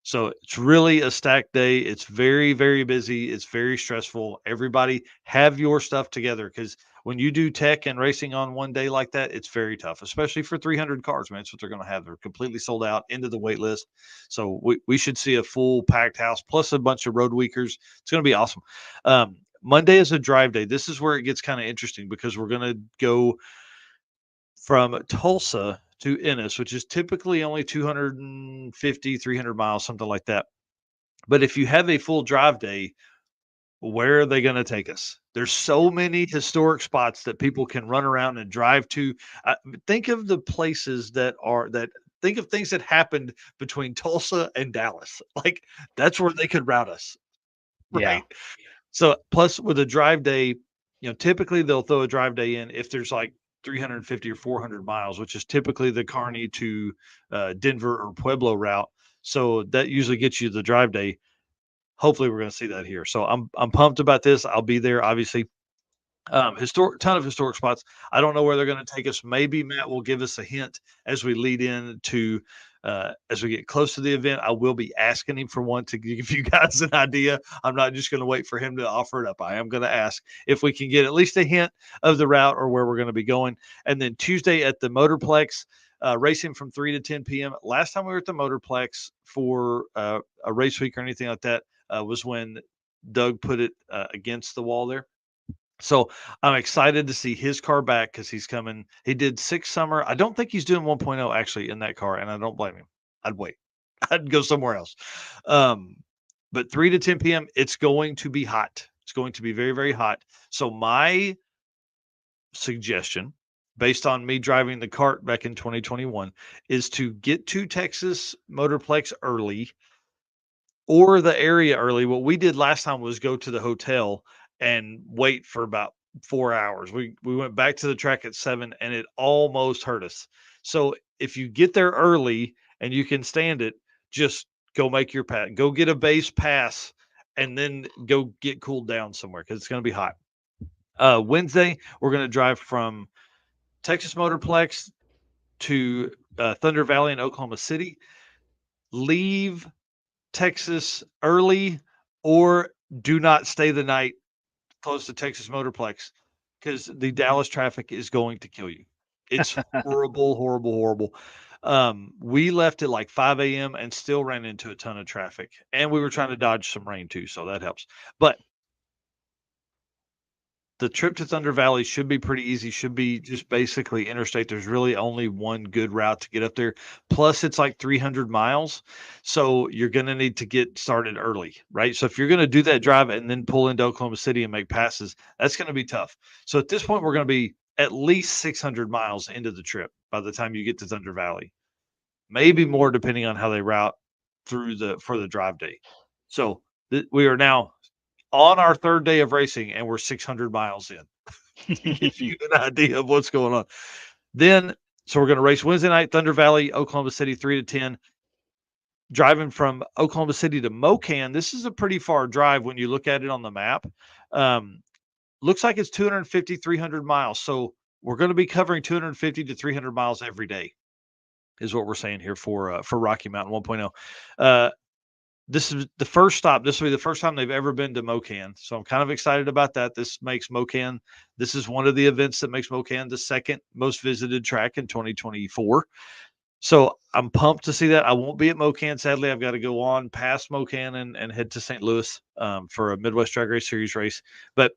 So it's really a stacked day. It's very, very busy. It's very stressful. Everybody have your stuff together because when you do tech and racing on one day like that, it's very tough, especially for 300 cars, man. That's what they're going to have. They're completely sold out into the wait list. So we should see a full packed house plus a bunch of road weekers. It's going to be awesome. Monday is a drive day. This is where it gets kind of interesting because we're going to go from Tulsa to Ennis, which is typically only 250, 300 miles, something like that. But if you have a full drive day, where are they going to take us? There's so many historic spots that people can run around and drive to. Think of the places that think of things that happened between Tulsa and Dallas. Like that's where they could route us, Yeah. right? So plus with a drive day, typically they'll throw a drive day in if there's like 350 or 400 miles, which is typically the Kearney to Denver or Pueblo route. So that usually gets you the drive day. Hopefully, we're going to see that here. So I'm pumped about this. I'll be there, obviously. Historic ton of historic spots. I don't know where they're going to take us. Maybe Matt will give us a hint as we lead in to as we get close to the event. I will be asking him for one to give you guys an idea. I'm not just going to wait for him to offer it up. I am going to ask if we can get at least a hint of the route or where we're going to be going. And then Tuesday at the Motorplex, racing from 3 to 10 p.m. Last time we were at the Motorplex for a race week or anything like that was when Doug put it against the wall there. So I'm excited to see his car back because he's coming. He did 6 summer. I don't think he's doing 1.0 actually in that car, and I don't blame him. I'd wait. I'd go somewhere else. But 3 to 10 p.m. It's going to be hot. It's going to be very, very hot. So my suggestion, based on me driving the cart back in 2021, is to get to Texas Motorplex early or the area early. What we did last time was go to the hotel and wait for about 4 hours. We went back to the track at 7 and it almost hurt us. So if you get there early and you can stand it, just go make your pass. Go get a base pass and then go get cooled down somewhere because it's going to be hot. Wednesday, we're going to drive from Texas Motorplex to Thunder Valley in Oklahoma City. Leave Texas early or do not stay the night close to Texas Motorplex because the Dallas traffic is going to kill you. It's horrible, horrible, horrible. We left at like 5 a.m. and still ran into a ton of traffic. And we were trying to dodge some rain too, so that helps. But the trip to Thunder Valley should be pretty easy. Should be just basically interstate. There's really only one good route to get up there. Plus, it's like 300 miles. So you're going to need to get started early, right? So if you're going to do that drive and then pull into Oklahoma City and make passes, that's going to be tough. So at this point, we're going to be at least 600 miles into the trip by the time you get to Thunder Valley. Maybe more depending on how they route through for the drive day. So we are now on our third day of racing and we're 600 miles in to give you an idea of what's going on. Then, so we're going to race Wednesday night, Thunder Valley, Oklahoma City, 3 to 10. Driving from Oklahoma City to Mocan, this is a pretty far drive when you look at it on the map. Looks like it's 250, 300 miles. So we're going to be covering 250 to 300 miles every day is what we're saying here for Rocky Mountain 1.0. This is the first stop. This will be the first time they've ever been to Mocan. So I'm kind of excited about that. This makes Mocan, this is one of the events that makes Mocan the second most visited track in 2024. So I'm pumped to see that. I won't be at Mocan. Sadly, I've got to go on past Mocan and head to St. Louis for a Midwest Drag Race Series race. But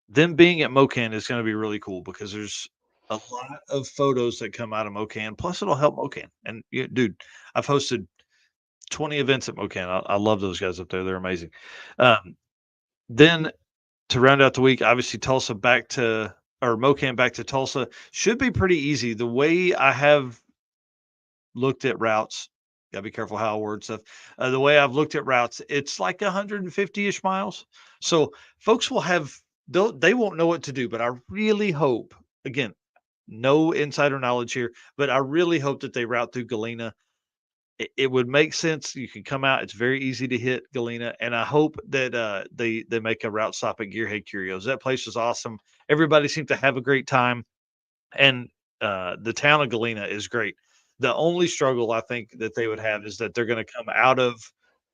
them being at Mocan is going to be really cool because there's a lot of photos that come out of Mocan. Plus, it'll help Mocan. And dude, I've hosted 20 events at Mocan. I love those guys up there. They're amazing. Then to round out the week, obviously Tulsa Mocan back to Tulsa should be pretty easy. The way I have looked at routes, gotta be careful how I word stuff. The way I've looked at routes, it's like 150-ish miles. So folks will they won't know what to do, but I really hope, again, no insider knowledge here, but I really hope that they route through Galena. It would make sense. You can come out. It's very easy to hit Galena, and I hope that they make a route stop at Gearhead Curios. That place is awesome. Everybody seemed to have a great time, and the town of Galena is great. The only struggle I think that they would have is that they're going to come out of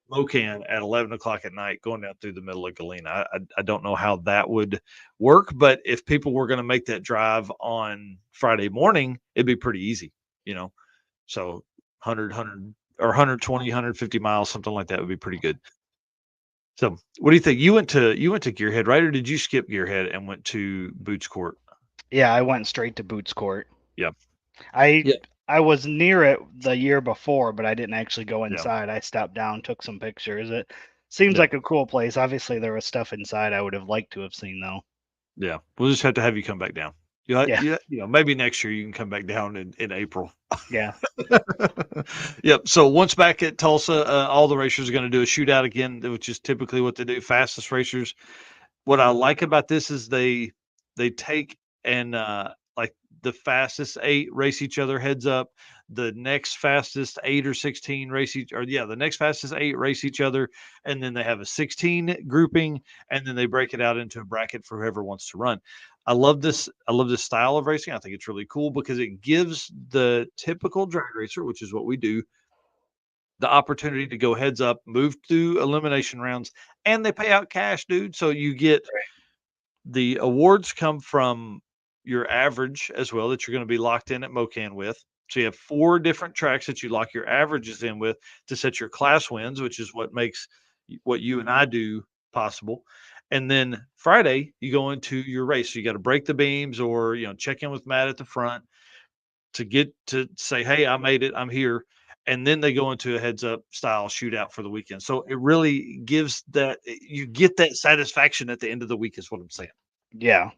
Mocan at 11 o'clock at night, going down through the middle of Galena. I don't know how that would work, but if people were going to make that drive on Friday morning, it'd be pretty easy, So 100 or 120 150 miles, something like that would be pretty good. So what do you think? You went to Gearhead, right? Or did you skip Gearhead and went to Boots Court? Yeah, I went straight to Boots Court. Yeah. I Yeah. I was near it the year before, but I didn't actually go Yeah. inside. I stopped down, took some pictures. It seems Yeah. like a cool place. Obviously, there was stuff inside I would have liked to have seen, though. Yeah. We'll just have to have you come back down. Yeah, Maybe next year you can come back down in April. yeah, Yep. So once back at Tulsa, all the racers are going to do a shootout again, which is typically what they do. Fastest racers. What I like about this is they take and like the fastest 8 race each other heads up. The next fastest 8 or 16 race each, or yeah, the next fastest 8 race each other, and then they have a 16 grouping, and then they break it out into a bracket for whoever wants to run. I love this. I love this style of racing. I think it's really cool because it gives the typical drag racer, which is what we do, the opportunity to go heads up, move through elimination rounds, and they pay out cash, dude. So you get the awards come from your average as well that you're going to be locked in at Mocan with. So you have 4 different tracks that you lock your averages in with to set your class wins, which is what makes what you and I do possible. And then Friday, you go into your race. So you got to break the beams or check in with Matt at the front to get to say, "Hey, I made it. I'm here." And then they go into a heads up style shootout for the weekend. So it really gives that you get that satisfaction at the end of the week is what I'm saying. yeah.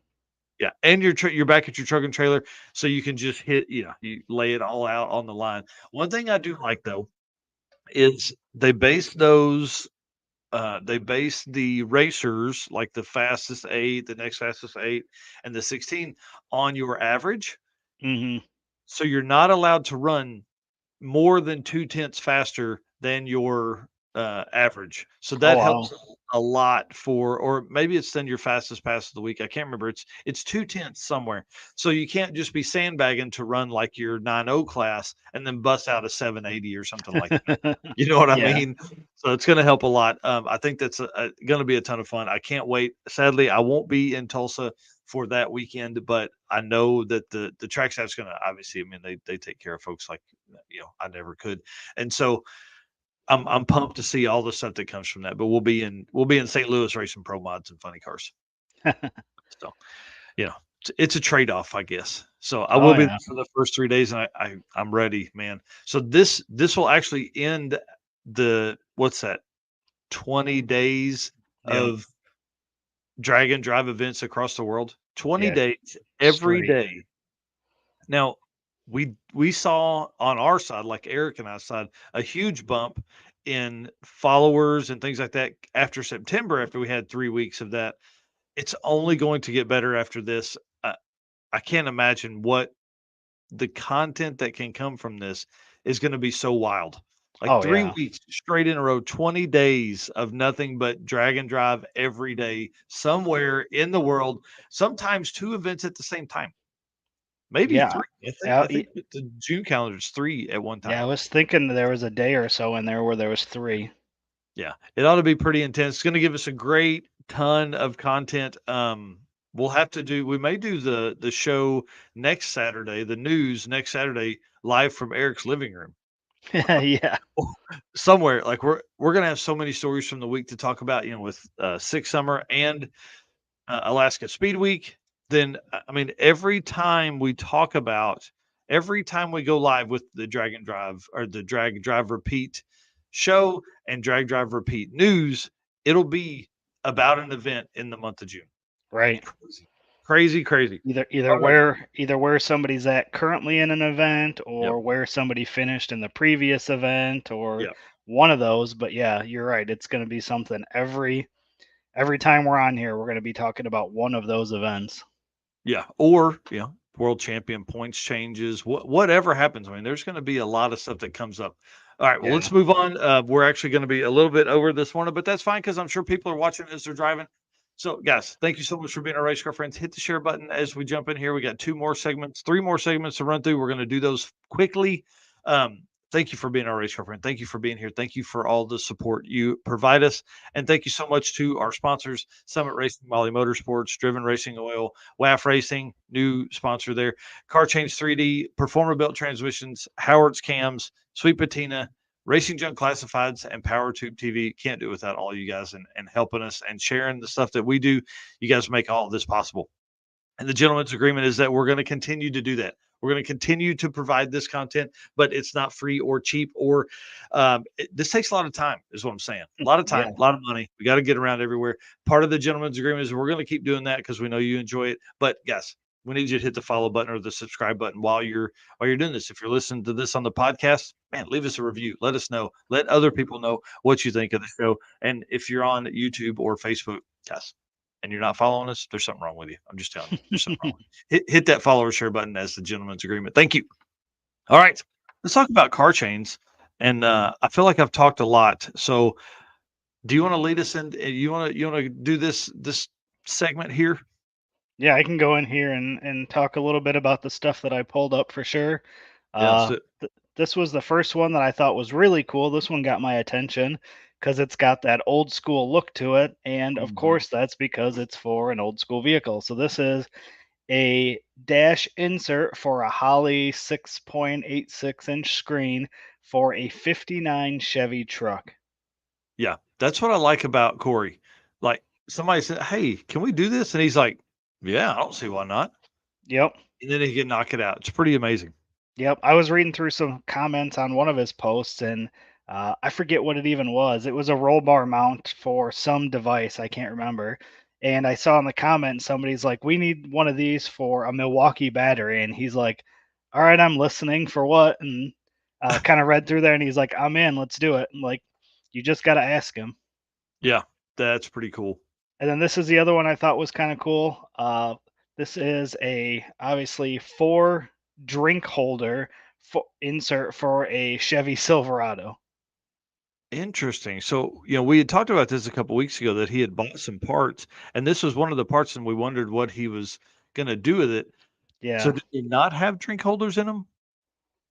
Yeah, and you're back at your truck and trailer, so you can just you lay it all out on the line. One thing I do like though is they base the racers like the fastest 8, the next fastest 8, and the 16 on your average. Hmm. So you're not allowed to run more than 2/10 faster than your, average. So Oh that wow. helps a lot for or maybe it's then your fastest pass of the week. I can't remember. It's 2/10 somewhere. So you can't just be sandbagging to run like your 9.0 class and then bust out a 780 or something like that. You know what I Yeah. mean? So it's gonna help a lot. I think that's gonna be a ton of fun. I can't wait. Sadly, I won't be in Tulsa for that weekend, but I know that the track staff's gonna obviously, I mean, they take care of folks like I never could. And so I'm pumped to see all the stuff that comes from that. But we'll be in St. Louis racing pro mods and funny cars. So it's a trade off, I guess. So I Oh will be there yeah. for the first 3 days, and I'm ready, man. So this will actually end the what's that 20 days Yeah. of drag and drive events across the world. 20 Yeah. days every Straight. day. Now, we saw on our side, like Eric and I side, a huge bump in followers and things like that after September, after we had 3 weeks of that. It's only going to get better after this. I can't imagine what the content that can come from this is gonna be so wild. Like Oh 3 yeah. weeks straight in a row, 20 days of nothing but drag and drive every day somewhere in the world, sometimes 2 events at the same time. Maybe Yeah. 3. I think Uh, I y- think the June calendar is 3 at one yeah. time. I was thinking there was a day or so in there where there was three. Yeah, it ought to be pretty intense. It's gonna give us a great ton of content. We may do the show next Saturday, the news next Saturday, live from Eric's living room. Yeah. Somewhere, like, we're gonna have so many stories from the week to talk about, with, Six Summer and, Alaska Speed Week. Then, I mean, every time we go live with the Drag and Drive or the Drag Drive Repeat show and Drag Drive Repeat news, it'll be about an event in the month of June. Right. Crazy. Crazy, crazy. Alright. Either where somebody's at currently in an event Yep. or where somebody finished in the previous event or Yep. one of those. But yeah, you're right. It's going to be something every time we're on here. We're going to be talking about one of those events. Yeah, or, world champion points changes, whatever happens. I mean, there's gonna be a lot of stuff that comes up. All right, well, Yeah. let's move on. We're actually gonna be a little bit over this morning, but that's fine because I'm sure people are watching as they're driving. So, guys, thank you so much for being our race car friends. Hit the share button as we jump in here. We got 2 more segments, 3 more segments to run through. We're gonna do those quickly. Thank you for being our race car friend. Thank you for being here. Thank you for all the support you provide us, and thank you so much to our sponsors: Summit Racing, Molly Motorsports, Driven Racing Oil, WAF Racing, new sponsor there, Car Change 3D, Performer Built Transmissions, Howard's Cams, Sweet Patina, Racing Junk Classifieds, and Power Tube TV. Can't do it without all you guys and helping us and sharing the stuff that we do. You guys make all of this possible. And the gentleman's agreement is that we're going to continue to do that. We're going to continue to provide this content, but it's not free or cheap or this takes a lot of time, is what I'm saying. A lot of time, Yeah. a lot of money. We got to get around everywhere. Part of the gentleman's agreement is we're going to keep doing that because we know you enjoy it. But guys, we need you to hit the follow button or the subscribe button while you're doing this. If you're listening to this on the podcast, man, leave us a review. Let us know. Let other people know what you think of the show. And if you're on YouTube or Facebook, guys, and you're not following us, there's something wrong with you. I'm just telling you, there's something wrong with you. Hit that follow or share button as the gentleman's agreement. Thank you. All right, let's talk about car chains. And I feel like I've talked a lot. So, do you want to lead us in? You want to do this segment here? Yeah, I can go in here and talk a little bit about the stuff that I pulled up for sure. Yeah. This was the first one that I thought was really cool. This one got my attention because it's got that old school look to it, and of Mhm. course that's because it's for an old school vehicle. So this is a dash insert for a Holley 6.86-inch screen for a 59 Chevy truck. Yeah, that's what I like about Corey. Like somebody said, "Hey, can we do this?" And he's like, "Yeah, I don't see why not." Yep. And then he can knock it out. It's pretty amazing. Yep, I was reading through some comments on one of his posts, and I forget what it even was. It was a roll bar mount for some device, I can't remember. And I saw in the comments somebody's like, "We need one of these for a Milwaukee battery," and he's like, "All right, I'm listening for what?" And kind of read through there, and he's like, "I'm in, let's do it." And like, you just got to ask him. Yeah, that's pretty cool. And then this is the other one I thought was kind of cool. This is a obviously 4 drink holder insert for a Chevy Silverado. Interesting. So, we had talked about this a couple weeks ago that he had bought some parts, and this was one of the parts, and we wondered what he was going to do with it. So, Yeah. did he not have drink holders in them?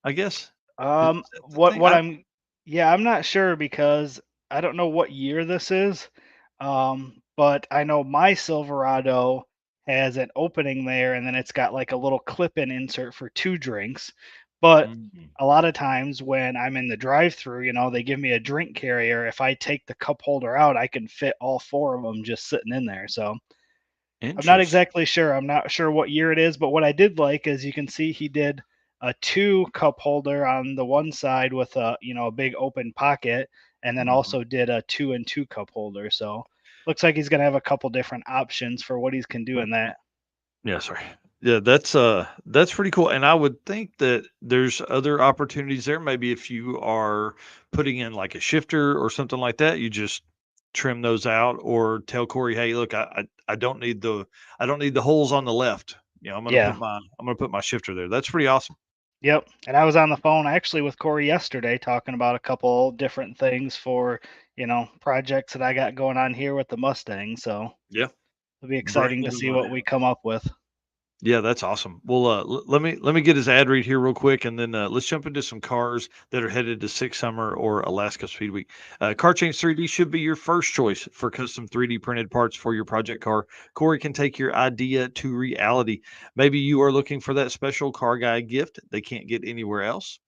I guess. Is Um, that the what thing? what I'm yeah, I'm not sure because I don't know what year this is. But I know my Silverado has an opening there and then it's got like a little clip-in insert for 2 drinks. But Mhm. a lot of times when I'm in the drive-through, they give me a drink carrier. If I take the cup holder out, I can fit all 4 of them just sitting in there. So I'm not Interesting. exactly sure. I'm not sure what year it is, but what I did like is you can see he did a 2 cup holder on the one side with a big open pocket, and then Mhm. also did a 2 and 2 cup holder. So looks like he's gonna have a couple different options for what he can do in that. Yeah, sorry. Yeah, that's pretty cool. And I would think that there's other opportunities there. Maybe if you are putting in like a shifter or something like that, you just trim those out or tell Corey, hey, look, I don't need the holes on the left. Yeah. I'm gonna put my shifter there. That's pretty awesome. Yep. And I was on the phone actually with Corey yesterday talking about a couple different things for, projects that I got going on here with the Mustang. So Yeah. it'll be exciting Bringing to the see money. what we come up with. Yeah, that's awesome. Well, let me get his ad read here real quick, and then let's jump into some cars that are headed to Six Summer or Alaska Speed Week. Car Change 3D should be your first choice for custom 3D printed parts for your project car. Corey can take your idea to reality. Maybe you are looking for that special car guy gift they can't get anywhere else.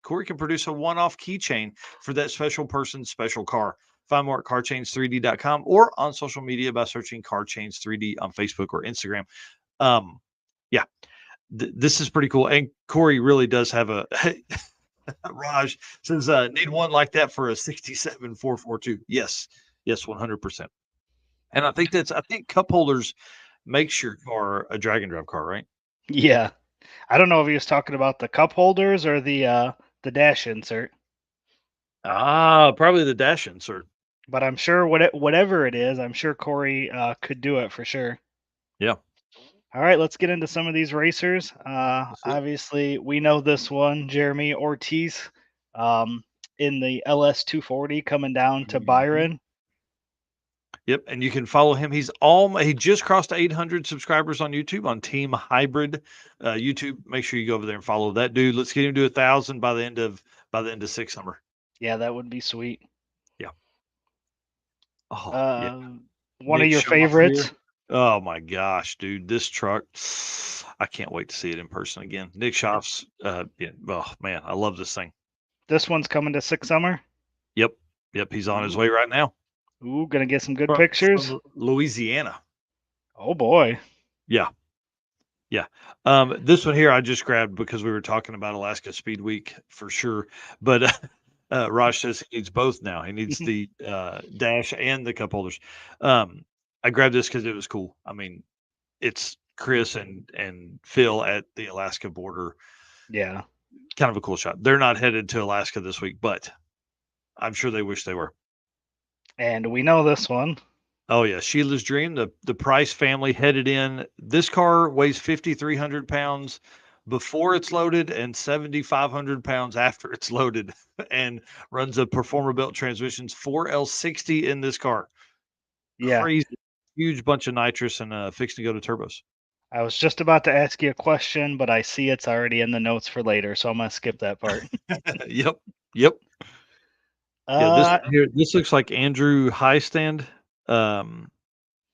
Corey can produce a one-off keychain for that special person's special car. Find more at carchains3d.com or on social media by searching Car Chains 3D on Facebook or Instagram. Um, yeah, this is pretty cool. And Corey really does have a Raj says need one like that for a 67 442. Yes, yes, 100%. And I think cup holders makes your car a drag and drive car, right? Yeah. I don't know if he was talking about the cup holders or the dash insert, Ah, probably the dash insert. but I'm sure whatever it is, I'm sure Corey could do it for sure. Yeah. All right, let's get into some of these racers. Let's do it. Obviously, we know this one, Jeremy Ortiz, um, in the LS 240 coming down to Mhm. Byron. Yep, and you can follow him. He just crossed 800 subscribers on YouTube on Team Hybrid YouTube. Make sure you go over there and follow that dude. Let's get him to 1,000 by the end of Six Summer. Yeah, that would be sweet. Yeah. Oh yeah. Uh, One of Nick your Schaff favorites. here. Oh my gosh, dude, this truck. I can't wait to see it in person again. Nick Schaff's. Yeah, oh man, I love this thing. This one's coming to Six Summer. Yep, yep. He's on his Ooh, way right now ooh, gonna get some good from pictures. Louisiana. Oh boy. Yeah. This one here I just grabbed because we were talking about Alaska Speed Week for sure. But Raj says he needs both now. He needs the dash and the cup holders. I grabbed this because it was cool. I mean, it's Chris and Phil at the Alaska border. Yeah. Kind of a cool shot. They're not headed to Alaska this week, but I'm sure they wish they were. And we know this one. Oh yeah, Sheila's Dream. The Price family headed in. This car weighs 5,300 pounds before it's loaded and 7,500 pounds after it's loaded, and runs a Performer Belt transmissions 4L60 in this car. Yeah. Crazy, huge bunch of nitrous and fixing to go to turbos. I was just about to ask you a question, but I see it's already in the notes for later, so I'm gonna skip that part. Yep. Yeah, this looks like Andrew Highstand.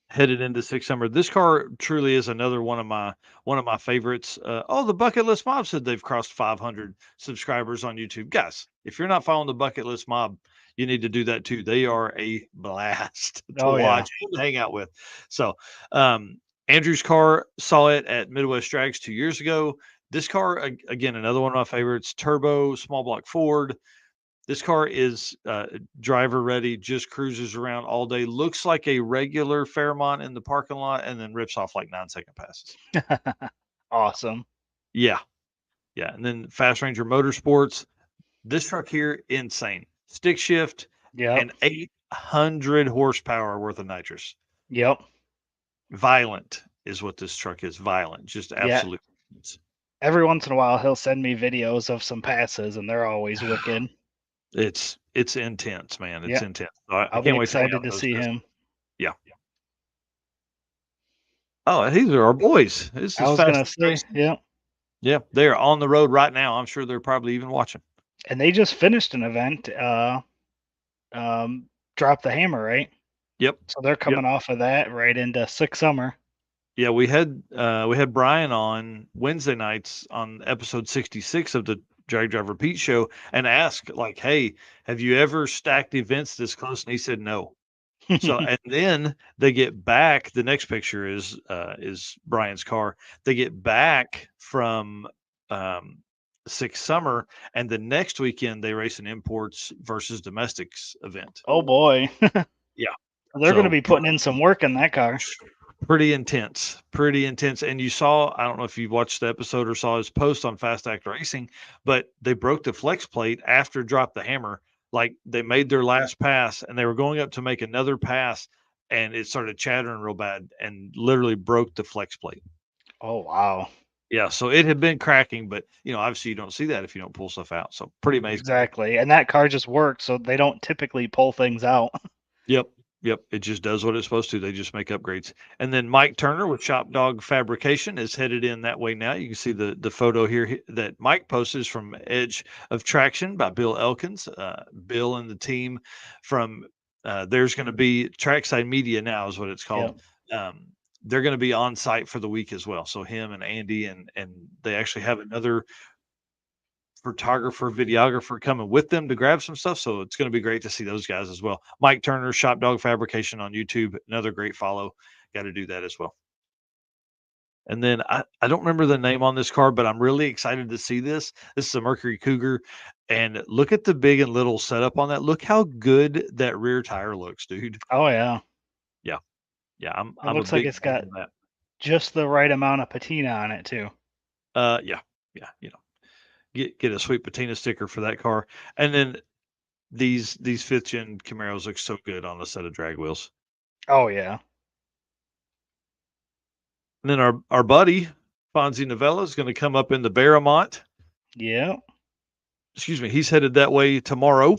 Headed into six summer. This car truly is another one of my favorites. The Bucket List Mob said they've crossed 500 subscribers on YouTube. Guys, if you're not following the Bucket List Mob, you need to do that too. They are a blast to watch and hang out with. So, Andrew's car, saw it at Midwest Drags 2 years ago. This car, again, another one of my favorites. Turbo, small block Ford. This car is driver ready, just cruises around all day. Looks like a regular Fairmont in the parking lot and then rips off like 9-second passes. Awesome. Yeah. And then Fast Ranger Motorsports. This truck here, insane. Stick shift and 800 horsepower worth of nitrous. Yep. Violent is what this truck is. Violent. Just absolute. Yeah. Every once in a while, he'll send me videos of some passes, and they're always wicked. It's intense, man. It's intense. So I'll be excited to see him. Yeah. Oh, these are our boys. This is I was gonna say, yeah, they're on the road right now. I'm sure they're probably even watching. And they just finished an event. Drop the Hammer, right? Yep. So they're coming off of that right into Six Summer. Yeah, we had Brian on Wednesday nights on episode 66 of the Drag Driver Pete show and asked like, "Hey, have you ever stacked events this close?" And he said no. So and then they get back. The next picture is Brian's car. They get back from Six Summer, and the next weekend they race an imports versus domestics event. Oh boy. Yeah. They're going to be putting in some work in that car. Pretty intense. And you saw, I don't know if you watched the episode or saw his post on Fast Act Racing, but they broke the flex plate after Drop the Hammer. Like they made their last pass and they were going up to make another pass and it started chattering real bad and literally broke the flex plate. Oh, wow. Yeah. So it had been cracking, but obviously you don't see that if you don't pull stuff out. So pretty amazing. Exactly. And that car just worked. So they don't typically pull things out. Yep. It just does what it's supposed to. They just make upgrades. And then Mike Turner with Shop Dog Fabrication is headed in that way now. You can see the photo here that Mike posted is from Edge of Traction by Bill Elkins. Bill and the team from there's going to be Trackside Media now is what it's called. Yep. They're going to be on site for the week as well. So him and Andy and they actually have another photographer, videographer coming with them to grab some stuff. So it's going to be great to see those guys as well. Mike Turner, Shop Dog Fabrication on YouTube, another great follow. Got to do that as well. And then I don't remember the name on this car, but I'm really excited to see this. This is a Mercury Cougar. And look at the big and little setup on that. Look how good that rear tire looks, dude. Oh, yeah. Yeah. It looks like it's got just the right amount of patina on it, too. Yeah. Get a sweet patina sticker for that car. And then these 5th gen Camaros look so good on a set of drag wheels. Oh yeah. And then our buddy Fonzie Novella is going to come up in the Barramont. Yeah. Excuse me. He's headed that way tomorrow.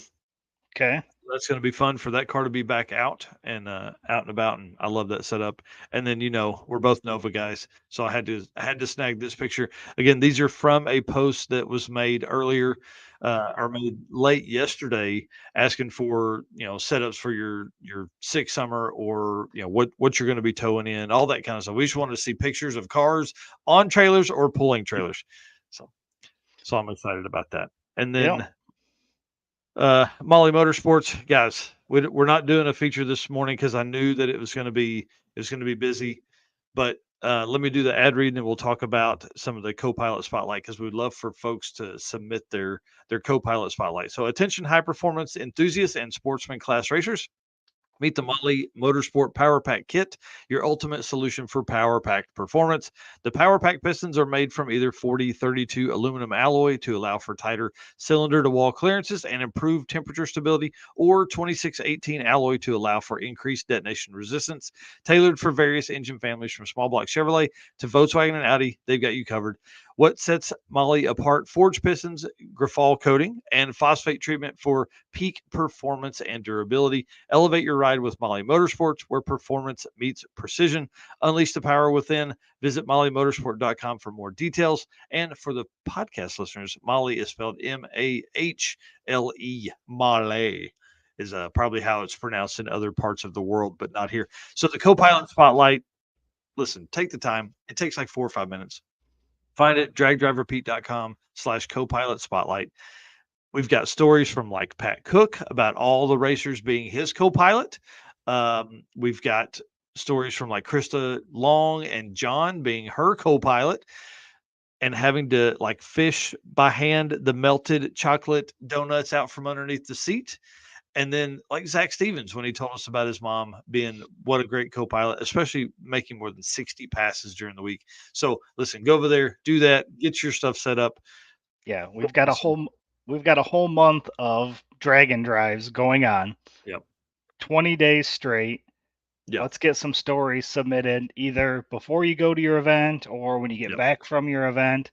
Okay. That's going to be fun for that car to be back out and about. And I love that setup. And then, we're both Nova guys. So I had to snag this picture again. These are from a post that was made earlier or made late yesterday asking for, setups for your Six Summer or, what you're going to be towing in, all that kind of stuff. We just wanted to see pictures of cars on trailers or pulling trailers. So I'm excited about that. And then, Molly Motorsports, guys, we're not doing a feature this morning because I knew that it was going to be busy, but let me do the ad read, and then we'll talk about some of the co-pilot spotlight because we'd love for folks to submit their co-pilot spotlight. So, attention, high performance enthusiasts and sportsman class racers. Meet the Motley Motorsport Power Pack Kit, your ultimate solution for power packed performance. The Power Pack pistons are made from either 4032 aluminum alloy to allow for tighter cylinder to wall clearances and improved temperature stability, or 2618 alloy to allow for increased detonation resistance. Tailored for various engine families from small block Chevrolet to Volkswagen and Audi, they've got you covered. What sets Motley apart? Forged pistons, Grafal coating, and phosphate treatment for peak performance and durability. Elevate your ride with Motley Motorsports, where performance meets precision. Unleash the power within. Visit MotleyMotorsport.com for more details. And for the podcast listeners, Motley is spelled Mahle. Motley is probably how it's pronounced in other parts of the world, but not here. So the co-pilot spotlight, listen, take the time. It takes like 4 or 5 minutes. Find it, dragdriverepeat.com/co-pilot spotlight. We've got stories from like Pat Cook about all the racers being his co-pilot. We've got stories from like Krista Long and John being her co-pilot and having to like fish by hand the melted chocolate donuts out from underneath the seat. And then like Zach Stevens, when he told us about his mom being what a great co-pilot, especially making more than 60 passes during the week. So listen, go over there, do that, get your stuff set up. Yeah, we've got a whole month of Dragon Drives going on. Yep. 20 days straight. Yeah. Let's get some stories submitted either before you go to your event or when you get back from your event.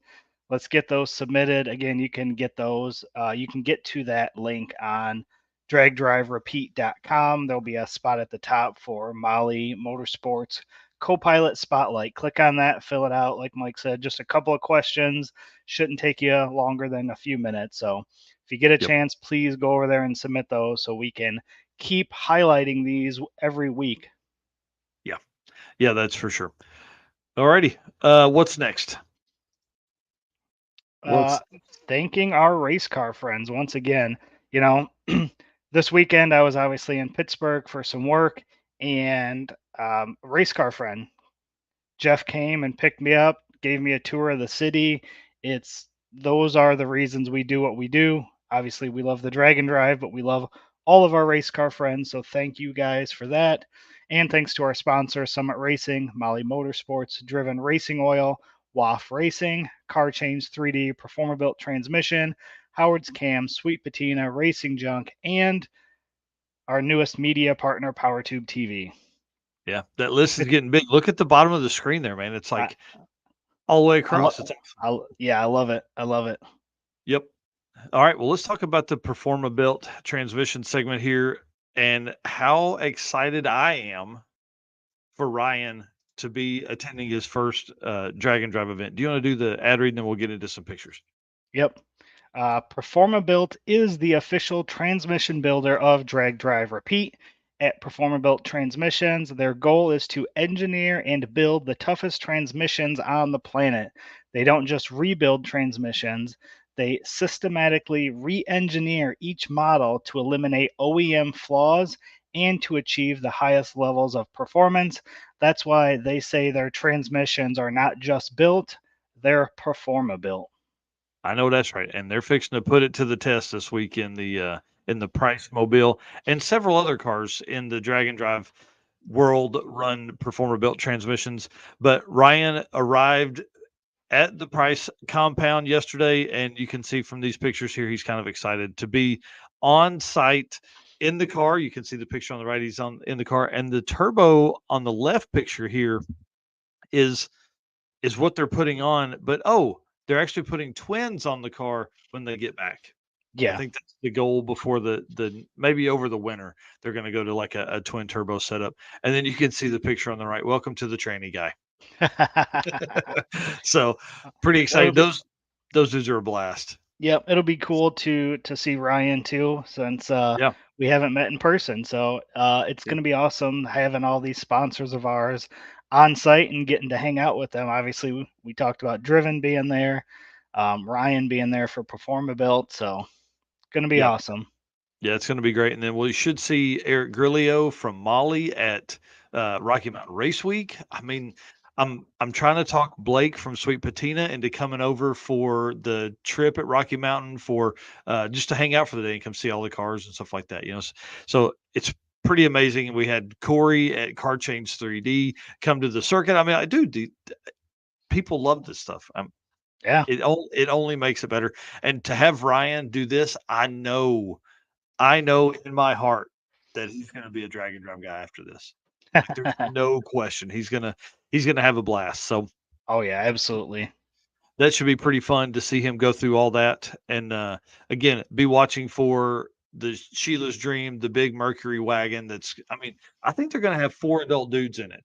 Let's get those submitted. Again, you can get those. You can get to that link on dragdriverepeat.com. There'll be a spot at the top for Motley Motorsports Co-Pilot Spotlight. Click on that, fill it out. Like Mike said, just a couple of questions. Shouldn't take you longer than a few minutes. So if you get a chance, please go over there and submit those so we can keep highlighting these every week. Yeah, that's for sure. Alrighty. What's next? Thanking our race car friends once again. You know, this weekend I was obviously in Pittsburgh for some work, and race car friend Jeff came and picked me up, gave me a tour of the city. Those are the reasons we do what we do. Obviously, we love the Dragon Drive, but we love all of our race car friends. So thank you guys for that. And thanks to our sponsor, Summit Racing, Motley Motorsports, Driven Racing Oil, WAF Racing, Car Change 3D, Performer-Built Transmission, Howard's Cam, Sweet Patina, Racing Junk, and our newest media partner, PowerTube TV. Yeah, that list is getting big. Look at the bottom of the screen there, man. It's like all the way across. I love it. I love it. Yep. All right. Well, let's talk about the Performa-Built transmission segment here and how excited I am for Ryan to be attending his first Dragon Drive event. Do you want to do the ad read and then we'll get into some pictures? Yep. Performa-Built is the official transmission builder of Drag Drive Repeat. At Performa-Built Transmissions, their goal is to engineer and build the toughest transmissions on the planet. They don't just rebuild transmissions, they systematically re-engineer each model to eliminate OEM flaws and to achieve the highest levels of performance. That's why they say their transmissions are not just built, they're Performa-Built. I know that's right. And they're fixing to put it to the test this week in the Price Mobile and several other cars in the Dragon Drive world run Performa-Built transmissions. But Ryan arrived at the Price compound yesterday, and you can see from these pictures here, he's kind of excited to be on site in the car. You can see the picture on the right. He's in the car, and the turbo on the left picture here is what they're putting on. But they're actually putting twins on the car when they get back. Yeah. I think that's the goal before the maybe over the winter. They're going to go to like a twin turbo setup. And then you can see the picture on the right. Welcome to the tranny guy. So pretty excited. Those dudes are a blast. Yep, it'll be cool to see Ryan too, since we haven't met in person. So it's going to be awesome having all these sponsors of ours on site and getting to hang out with them. Obviously, we talked about Driven being there, Ryan being there for Performa-Built. So it's going to be awesome. Yeah, it's going to be great. And then we should see Eric Grillo from Motley at Rocky Mountain Race Week. I mean, I'm trying to talk Blake from Sweet Patina into coming over for the trip at Rocky Mountain for just to hang out for the day and come see all the cars and stuff like that. So it's pretty amazing. We had Corey at Car Change 3D come to the circuit. I mean, people love this stuff. Yeah. It only makes it better. And to have Ryan do this, I know in my heart that he's going to be a drag and drive guy after this. Like, there's no question he's gonna have a blast. So Oh yeah, absolutely. that should be pretty fun to see him go through all that. And again, be watching for the Sheila's Dream, the big Mercury wagon. I think they're gonna have 4 adult dudes in it.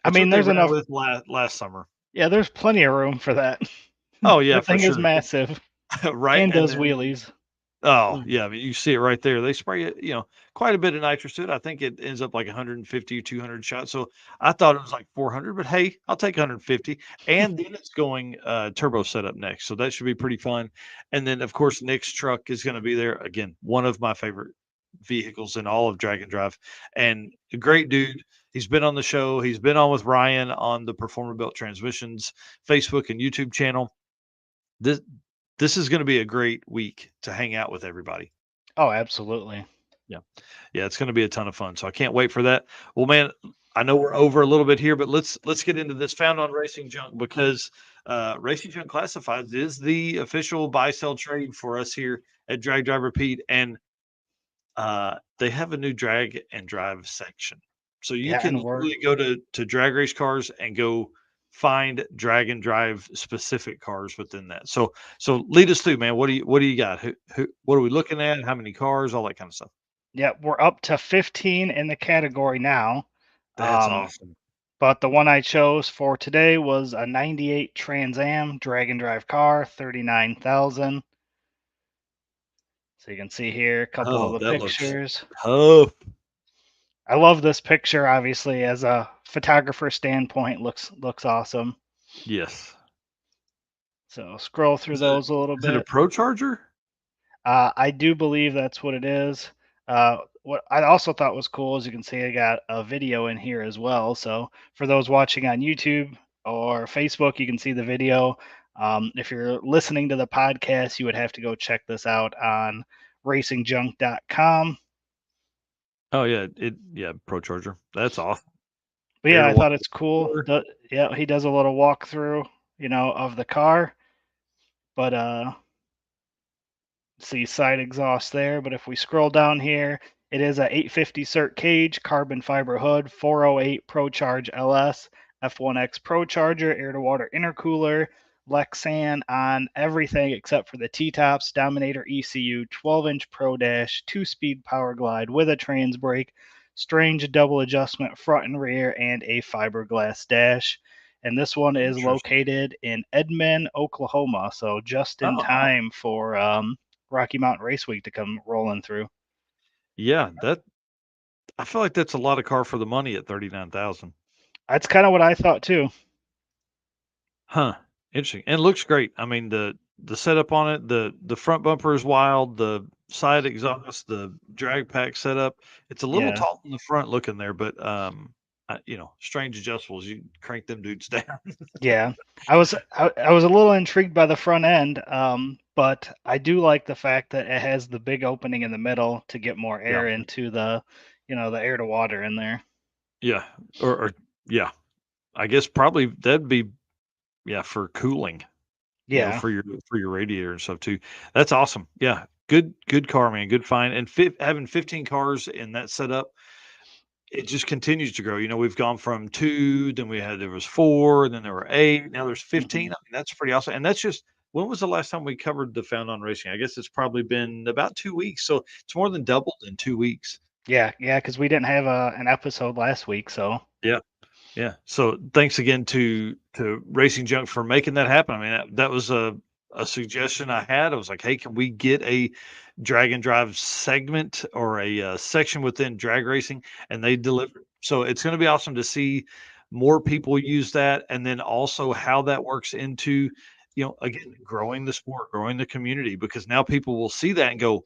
I That's mean, what they there's ran enough. with last summer. Yeah, there's plenty of room for that. Oh yeah, The for thing is sure. massive Right, and and does then wheelies. oh, yeah, I mean, you see it right there. They spray it, quite a bit of nitrous to it. I think it ends up like 150 or 200 shots. So I thought it was like 400, but hey, I'll take 150. And then it's going turbo setup next. So that should be pretty fun. And then, of course, Nick's truck is going to be there. Again, one of my favorite vehicles in all of Drag and Drive. And a great dude. He's been on the show. He's been on with Ryan on the Performer Built Transmissions Facebook and YouTube channel. This this is going to be a great week to hang out with everybody. Oh, absolutely. Yeah. Yeah, it's going to be a ton of fun. So I can't wait for that. Well, man, I know we're over a little bit here, but let's get into this Found on Racing Junk because Racing Junk Classifieds is the official buy sell trade for us here at Drag Drive Repeat, and they have a new drag and drive section. So you Yeah, can and we're literally go to drag race cars and go find drag and drive specific cars within that. So lead us through, man. What do you got? What are we looking at? How many cars? All that kind of stuff. yeah, we're up to 15 in the category now. That's Um, awesome. but the one I chose for today was a 98 Trans Am drag and drive car, 39,000. So you can see here a couple of Oh, the that looks pictures. tough. I love this picture obviously as a photographer standpoint looks awesome. Yes. So scroll through Is it those a little is it a bit. Pro Charger? I do believe that's what it is. What I also thought was cool is you can see I got a video in here as well. So for those watching on YouTube or Facebook, you can see the video. If you're listening to the podcast, you would have to go check this out on racingjunk.com. Oh yeah, Pro Charger. That's awesome. But Air yeah, to I water thought it's cool. cooler. Yeah, he does a little walkthrough, of the car. But see side exhaust there, but if we scroll down here, it is a 850 cert cage, carbon fiber hood, 408 ProCharge LS, F1X Pro Charger, air to water intercooler, Lexan on everything except for the T-tops, Dominator ECU, 12-inch Pro Dash, 2-speed power glide with a trans brake, strange double adjustment front and rear, and a fiberglass dash. And this one is Interesting. located in Edmond, Oklahoma, so just in Oh, time for Rocky Mountain Race Week to come rolling through. yeah, I feel like that's a lot of car for the money at 39,000. That's kind of what I thought too. Huh. Interesting. And it looks great. I mean, the setup on it, the front bumper is wild, the side exhaust, the drag pack setup. It's a little Yeah, tall in the front looking there, but strange adjustables. You crank them dudes down. yeah. I was a little intrigued by the front end, but I do like the fact that it has the big opening in the middle to get more Yeah. air into the air to water in there. Yeah. Or yeah. I guess probably that'd be for cooling, Yeah, for your radiator and stuff too. That's awesome. Yeah. Good car, man. Good find. And having 15 cars in that setup, it just continues to grow. We've gone from 2, then there was 4, then there were 8, now there's 15. hmm I mean, that's pretty awesome. And that's just when was the last time we covered the Found on Racing? I guess it's probably been about 2 weeks. So it's more than doubled in 2 weeks. yeah. Because we didn't have an episode last week, so Yeah. Yeah. So thanks again to Racing Junk for making that happen. I mean, that was a suggestion I had. I was like, hey, can we get a drag and drive segment or a section within drag racing? And they delivered. So it's going to be awesome to see more people use that, and then also how that works into, again, growing the sport, growing the community, because now people will see that and go,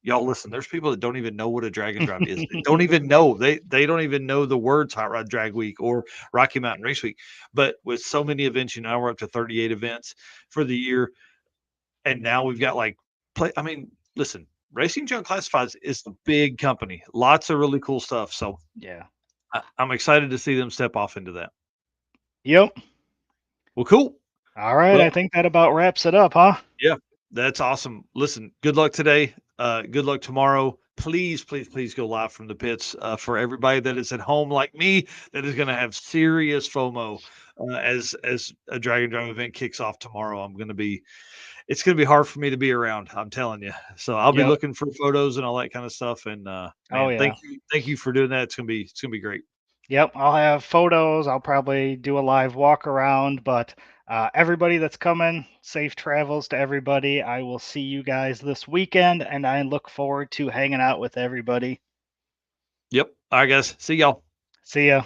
Y'all listen, there's people that don't even know what a drag and drive is. They don't even know. They don't even know the words Hot Rod Drag Week or Rocky Mountain Race Week. But with so many events, we're up to 38 events for the year. And now we've got listen, Racing Junk Classifieds is a big company. Lots of really cool stuff. So Yeah. I'm excited to see them step off into that. Yep. Well, cool. All right. Well, I think that about wraps it up, huh? yeah, that's awesome. Listen, good luck today. Good luck tomorrow. Please, please, please go live from the pits for everybody that is at home like me that is going to have serious FOMO as a Dragon Drive event kicks off tomorrow. It's going to be hard for me to be around. I'm telling you. So I'll be Yep. looking for photos and all that kind of stuff. And Oh, man, yeah. thank you for doing that. It's gonna be great. Yep. I'll have photos. I'll probably do a live walk around, but everybody that's coming, safe travels to everybody. I will see you guys this weekend, and I look forward to hanging out with everybody. Yep. All right, guys. See y'all. See ya.